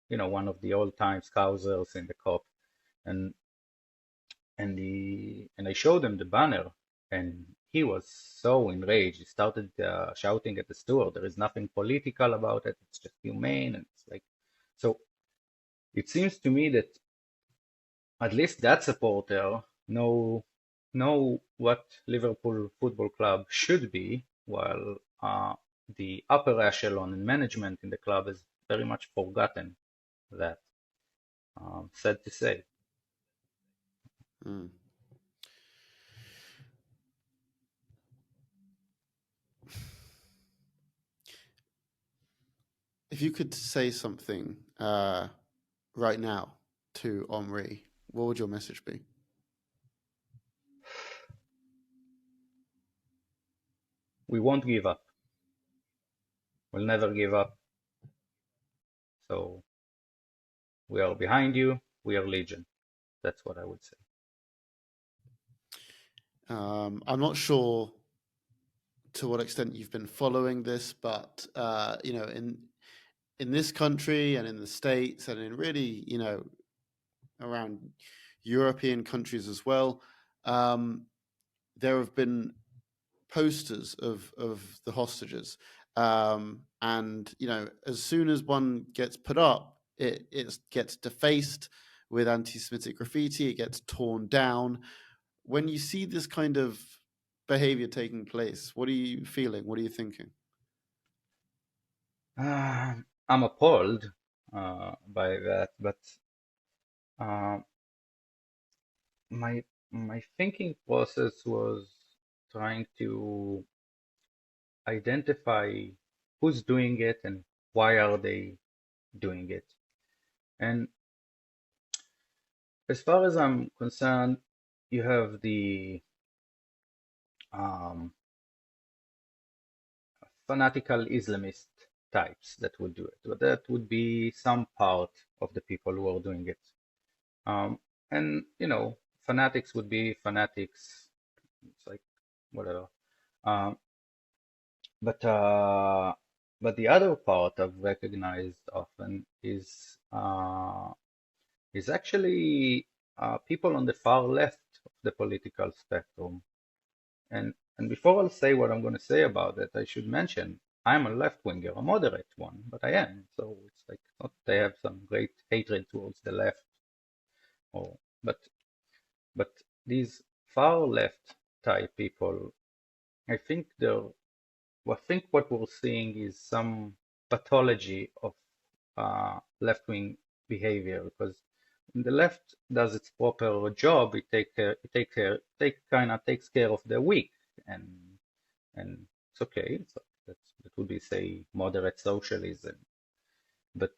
one of the old time Scousers in the COP. And and I showed him the banner, and he was so enraged. He started shouting at the steward, "There is nothing political about it. It's just humane." And it's like, so it seems to me that at least that supporter know what Liverpool Football Club should be, while the upper echelon and management in the club has very much forgotten that. Sad to say. Mm. If you could say something right now to Omri, what would your message be? We won't give up. We'll never give up. So we are behind you. We are Legion. That's what I would say. I'm not sure to what extent you've been following this, but in this country and in the States and in really around European countries as well, there have been posters of the hostages, and as soon as one gets put up, it gets defaced with anti-Semitic graffiti. It gets torn down. When you see this kind of behavior taking place, what are you feeling? What are you thinking? I'm appalled by that, but uh, my my thinking process was trying to identify who's doing it and why are they doing it. And as far as I'm concerned, you have the um, fanatical Islamist types that would do it. But that would be some part of the people who are doing it. And fanatics would be fanatics. It's like whatever. Um, but the other part I've recognized often is actually people on the far left of the political spectrum. And before I'll say what I'm going to say about it, I should mention I'm a left winger, a moderate one, but I am. So it's like not they have some great hatred towards the left, or but these far left type people, I think what we're seeing is some pathology of left wing behavior, because when the left does its proper job, it kind of takes care of the weak, and and it's okay. That would be, say, moderate socialism. But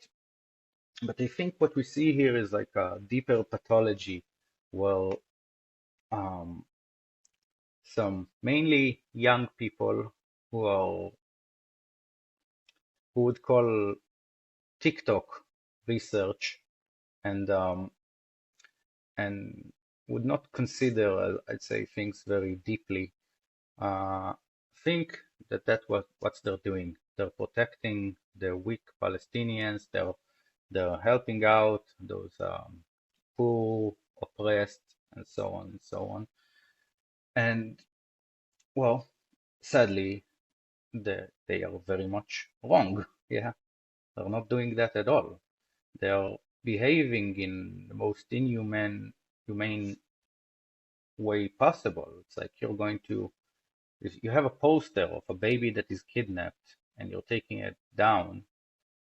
I think what we see here is like a deeper pathology. Well, um, some mainly young people who would call TikTok research, and and would not consider, I'd say, things very deeply. Think that what they're doing. They're protecting the weak Palestinians. They're helping out those poor, oppressed, and so on and so on. And well, sadly, they are very much wrong. Yeah, they're not doing that at all. They are behaving in the most humane way possible. It's like if you have a poster of a baby that is kidnapped and you're taking it down,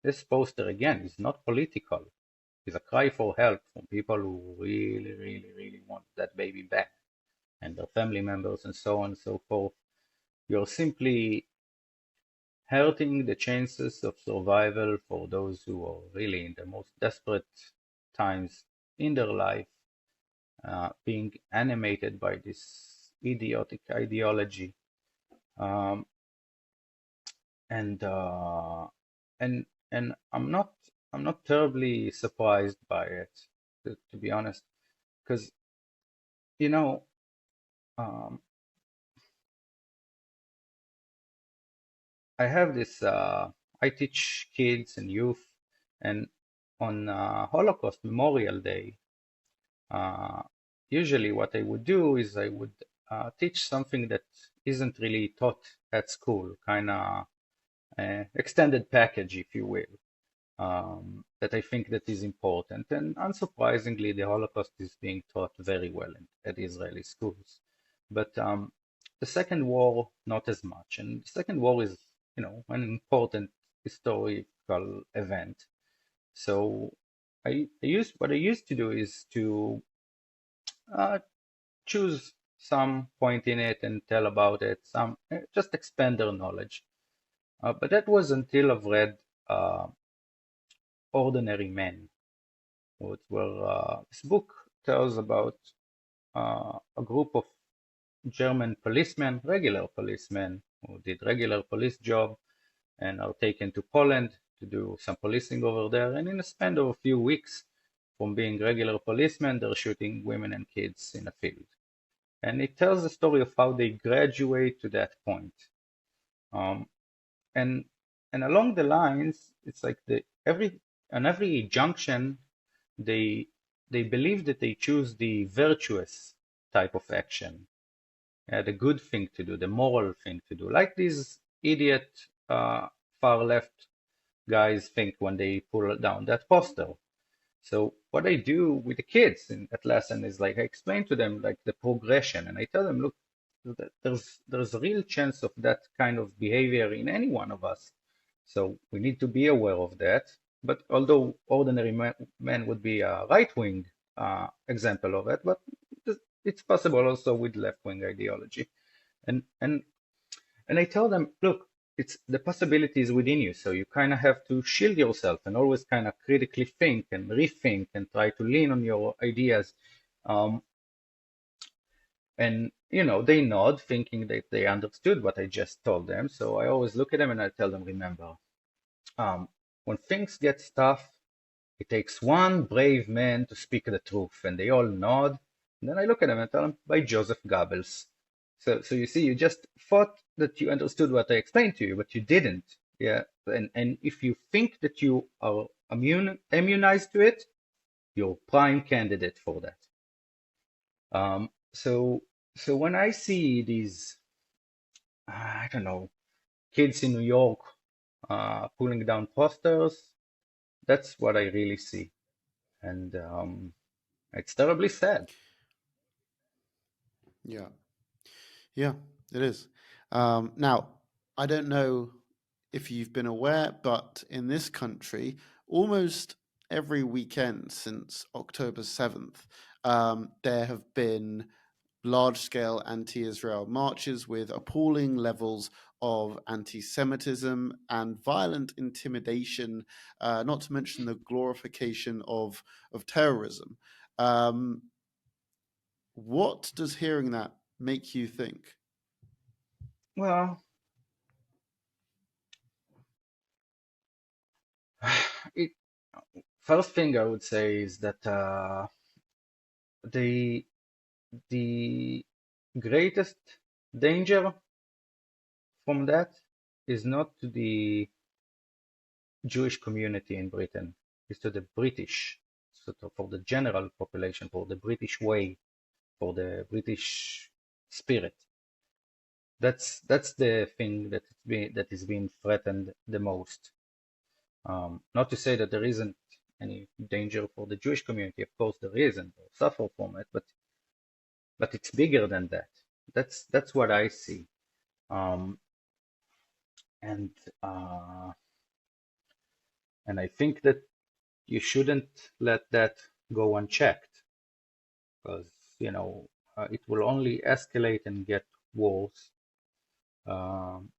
this poster again is not political. It's a cry for help from people who really, really, really want that baby back, and their family members and so on and so forth. You're simply hurting the chances of survival for those who are really in the most desperate times in their life, being animated by this idiotic ideology. Um, and uh, and I'm not terribly surprised by it, to be honest, because you know um, I have this. I teach kids and youth, and on Holocaust Memorial Day, uh, usually what I would do is I would teach something that isn't really taught at school, kind of extended package, if you will. That I think that is important. And unsurprisingly, the Holocaust is being taught very well at Israeli schools. But the Second War, not as much. And the Second War is, an important historical event. So what I used to do is to uh, choose some point in it and tell about it, just expand their knowledge. But that was until I've read uh, Ordinary Men, this book tells about a group of German policemen, regular policemen, who did regular police job and are taken to Poland to do some policing over there. And in a span of a few weeks, from being regular policemen, they're shooting women and kids in a field. And it tells the story of how they graduate to that point. Um, and and along the lines, it's like every junction, they believe that they choose the virtuous type of action, the good thing to do, the moral thing to do, like these idiot far left guys think when they pull down that poster. So what I do with the kids at lesson is like I explain to them like the progression, and I tell them, look, there's a real chance of that kind of behavior in any one of us. So we need to be aware of that. But although ordinary men would be a right-wing example of it, but it's possible also with left-wing ideology. And and and I tell them, look, it's the possibilities within you. So you kind of have to shield yourself and always kind of critically think and rethink and try to lean on your ideas. Um, and they nod, thinking that they understood what I just told them. So I always look at them and I tell them, remember, when things get tough, it takes one brave man to speak the truth, and they all nod. And then I look at them and tell them, by Joseph Goebbels. So you see, you just thought that you understood what I explained to you, but you didn't. Yeah, and if you think that you are immunized to it, you're prime candidate for that. So when I see these, I don't know, kids in New York pulling down posters, that's what I really see, and it's terribly sad. Yeah, yeah, it is. Now, I don't know if you've been aware, but in this country, almost every weekend since October 7th, there have been large scale anti Israel marches with appalling levels of anti Semitism and violent intimidation, not to mention the glorification of terrorism. Um, what does hearing that make you think? Well, it, first thing I would say is that the the greatest danger from that is not to the Jewish community in Britain, it's to the British, sort of for the general population, for the British way, for the British spirit. That's the thing that is being threatened the most. Not to say that there isn't any danger for the Jewish community. Of course, there isn't, or suffer from it, but it's bigger than that. That's what I see. Um, and uh, and I think that you shouldn't let that go unchecked, because it will only escalate and get worse. Um,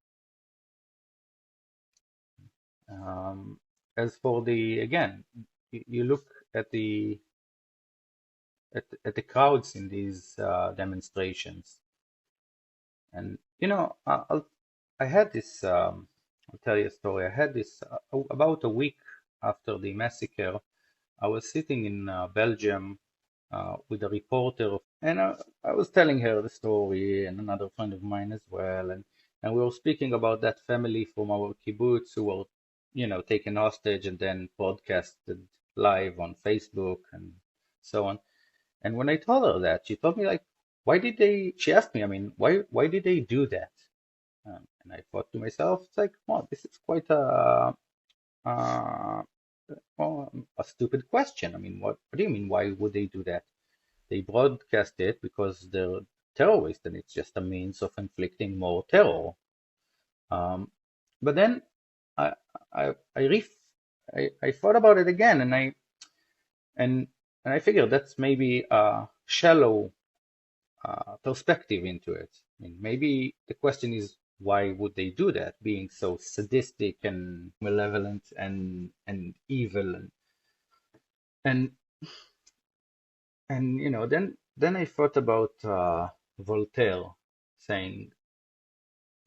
um, as for the again, you look at the crowds in these demonstrations, and I had this. I'll tell you a story. I had this about a week after the massacre. I was sitting in Belgium with a reporter, and I was telling her the story, and another friend of mine as well, and we were speaking about that family from our kibbutz who were, taken hostage and then broadcasted live on Facebook and so on. And when I told her that, she told me like, why did they? She asked me, I mean, why did they do that? And I thought to myself, it's like, well, this is quite uh, a stupid question. I mean, what do you mean? Why would they do that? They broadcast it because they're terrorists, and it's just a means of inflicting more terror. Um, but then I I I, ref I thought about it again, and and I figured that's maybe a shallow perspective into it. I mean, maybe the question is, why would they do that, being so sadistic and malevolent and evil and then I thought about Voltaire saying,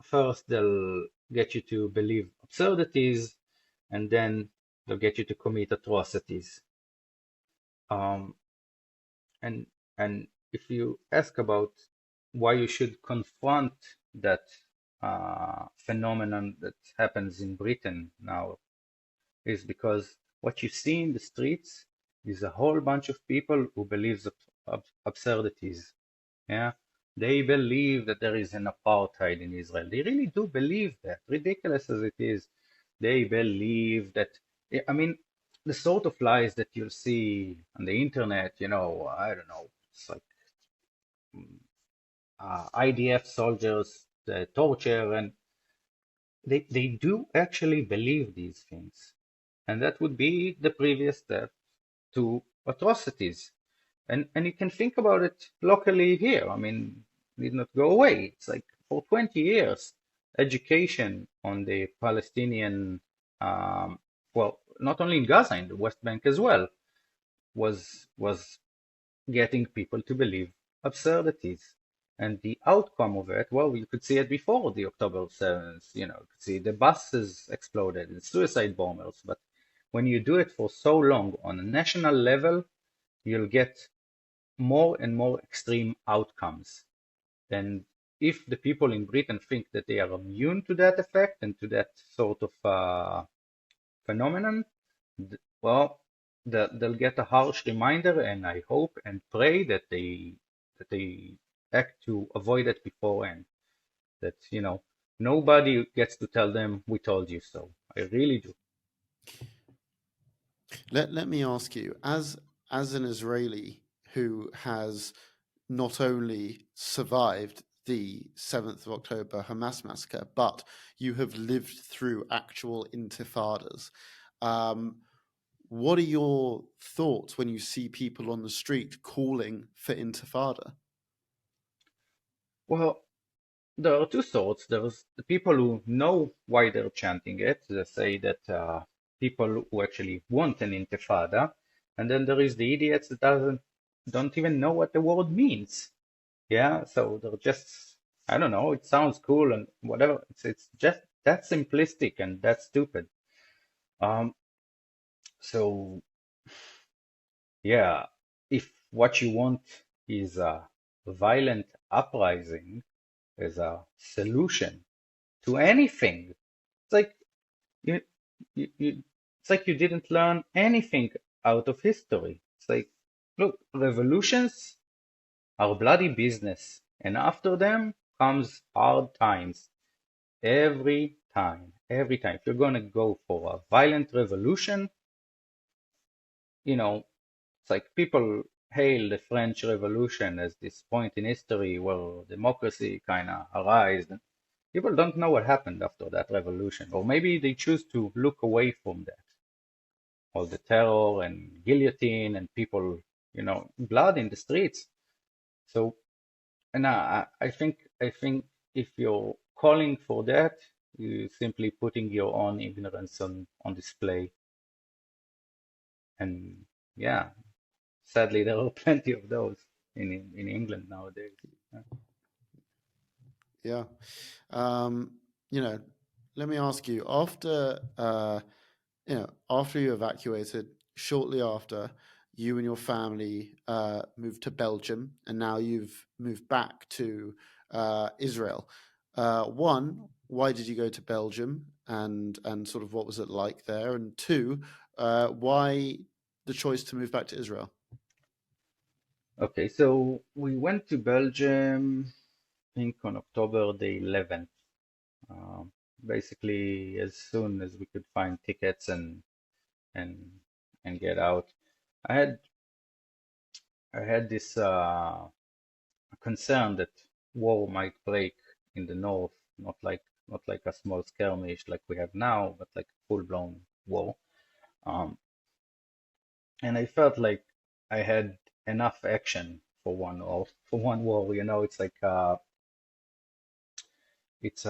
first they'll get you to believe absurdities, and then they'll get you to commit atrocities. Um, and and if you ask about why you should confront that phenomenon that happens in Britain now, is because what you see in the streets is a whole bunch of people who believe absurdities. Yeah, they believe that there is an apartheid in Israel. They really do believe that, ridiculous as it is. They believe that, I mean, the sort of lies that you'll see on the internet, I don't know, it's like IDF soldiers, torture, and they do actually believe these things. And that would be the previous step to atrocities. And you can think about it locally here. I mean, it did not go away. It's like for 20 years, education on the Palestinian, well, not only in Gaza, in the West Bank as well, was getting people to believe absurdities. And the outcome of it, well, you could see it before the October 7th, you could see the buses exploded and suicide bombers. But when you do it for so long on a national level, you'll get more and more extreme outcomes. And if the people in Britain think that they are immune to that effect and to that sort of phenomenon, well, they'll get a harsh reminder, and I hope and pray that they act to avoid it beforehand. That, nobody gets to tell them, we told you so. I really do. Let me ask you, as an Israeli who has not only survived the 7th of October Hamas massacre, but you have lived through actual intifadas. What are your thoughts when you see people on the street calling for intifada? Well, there are two sorts. There's the people who know why they're chanting it. They say that people who actually want an intifada, and then there is the idiots that don't even know what the word means. Yeah, so they're just, I don't know, it sounds cool and whatever. It's just that simplistic and that stupid. Um, so yeah, if what you want is a violent uprising as a solution to anything, it's like you, it's like you didn't learn anything out of history. It's like, look, revolutions are bloody business, and after them comes hard times. Every time, every time. If you're going to go for a violent revolution, it's like people hail the French Revolution as this point in history where democracy kind of arose. People don't know what happened after that revolution, or maybe they choose to look away from that. All the terror and guillotine and people, blood in the streets. So, and I think if you're calling for that, you're simply putting your own ignorance on display. And yeah, sadly, there are plenty of those in England nowadays. Yeah. Um, let me ask you, after you evacuated, shortly after, you and your family moved to Belgium, and now you've moved back to Israel. One, why did you go to Belgium, and sort of what was it like there? And two, why the choice to move back to Israel? Okay, so we went to Belgium, I think on October the 11th. Um, Basically, as soon as we could find tickets and and get out. I had I had this concern that war might break in the north, not like a small skirmish like we have now, but like full-blown war. Um, and I felt like I had enough action for one war. It's like it's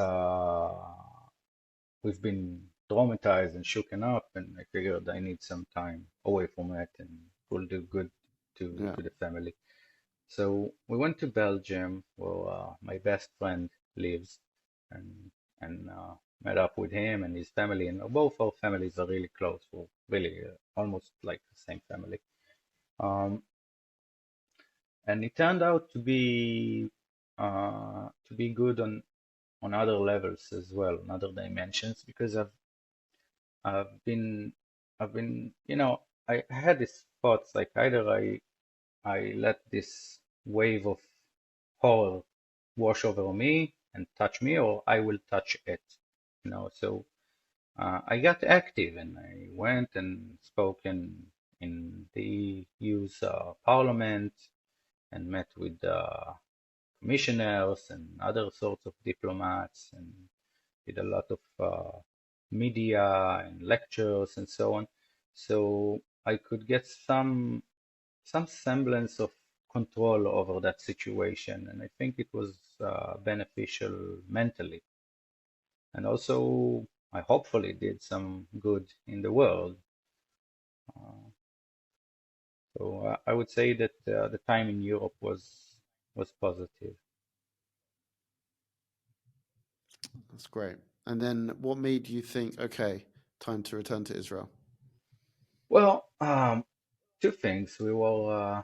we've been traumatized and shooken up, and I figured I need some time away from it and will do good to Yeah. to the family. So we went to Belgium, where my best friend lives, and met up with him and his family. And both our families are really close. We're really almost like the same family. Um, and it turned out to be good on other levels as well, on other dimensions, because I've been I've been I had these thoughts like either I let this wave of horror wash over me and touch me, or I will touch it. So I got active and I went and spoke in the EU's parliament and met with commissioners and other sorts of diplomats and did a lot of media and lectures and so on. So I could get some semblance of control over that situation, and I think it was beneficial mentally, and also I hopefully did some good in the world. Uh, so I would say that the time in Europe was positive. That's great. And then what made you think, okay, time to return to Israel? Well, two things. We were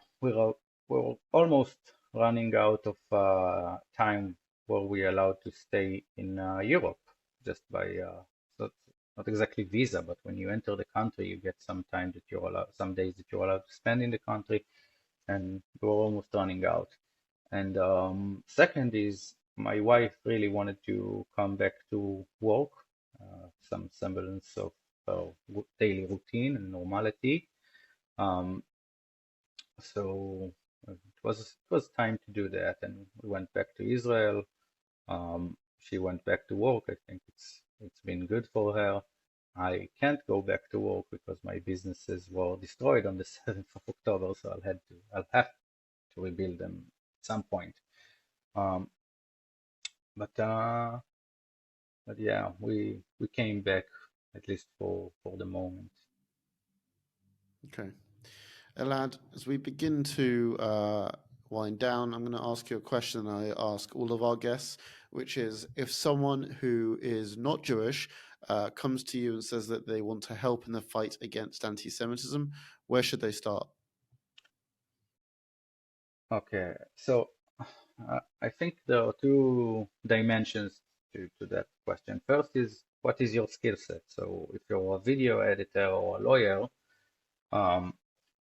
almost running out of time where we allowed to stay in Europe just by not, not exactly visa, but when you enter the country, you get some time some days that you're allowed to spend in the country, and we were almost running out. And second is my wife really wanted to come back to work, some semblance of daily routine and normality. Um, so it was time to do that, and we went back to Israel. She went back to work. I think it's been good for her. I can't go back to work because my businesses were destroyed on the 7th of October, so I'll have to rebuild them at some point. Um, but uh, but yeah, we came back at least for the moment. Okay. Elad, as we begin to wind down, I'm going to ask you a question I ask all of our guests, which is if someone who is not Jewish comes to you and says that they want to help in the fight against anti-Semitism, where should they start? Okay, so I think there are two dimensions to that question. First is what is your skill set? So if you're a video editor or a lawyer, um,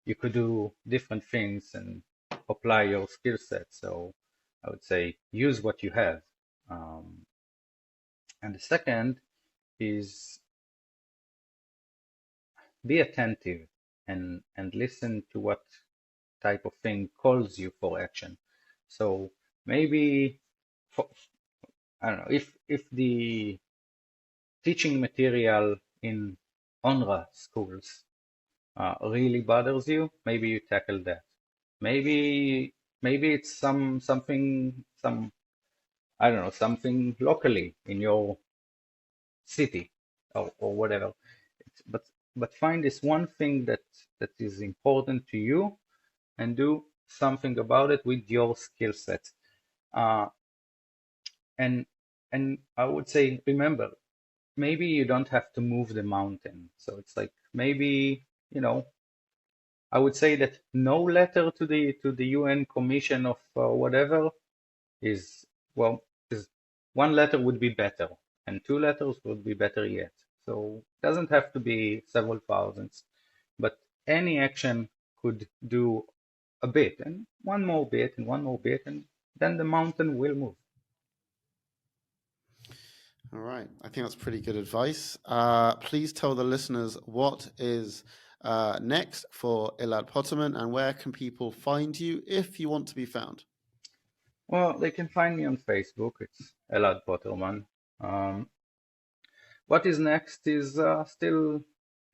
you could do different things and apply your skill set. So I would say use what you have. Um, and the second is be attentive and listen to what type of thing calls you for action. So maybe for, I don't know if the teaching material in UNRWA schools really bothers you, maybe you tackle that. Maybe it's some I don't know, something locally in your city or whatever. But find this one thing that is important to you and do something about it with your skill set. Uh, and I would say remember, maybe you don't have to move the mountain. So it's like maybe, I would say that no letter to the UN Commission of whatever is well is one letter would be better, and two letters would be better yet. So it doesn't have to be several thousands, but any action could do a bit, and one more bit, and one more bit, and then the mountain will move. All right. I think that's pretty good advice. Please tell the listeners what is next for Elad Poterman and where can people find you if you want to be found? Well, they can find me on Facebook. It's Elad Poterman. Um, what is next is still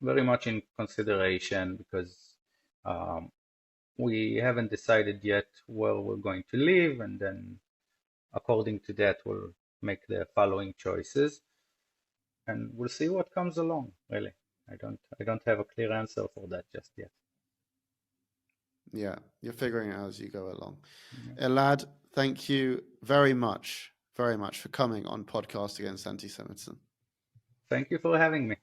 very much in consideration because um, we haven't decided yet where we're going to live, and then according to that, we'll make the following choices, and we'll see what comes along. Really, I don't have a clear answer for that just yet. Yeah, you're figuring it out as you go along. Yeah. Elad, thank you very much for coming on Podcast Against Anti-Semitism. Thank you for having me.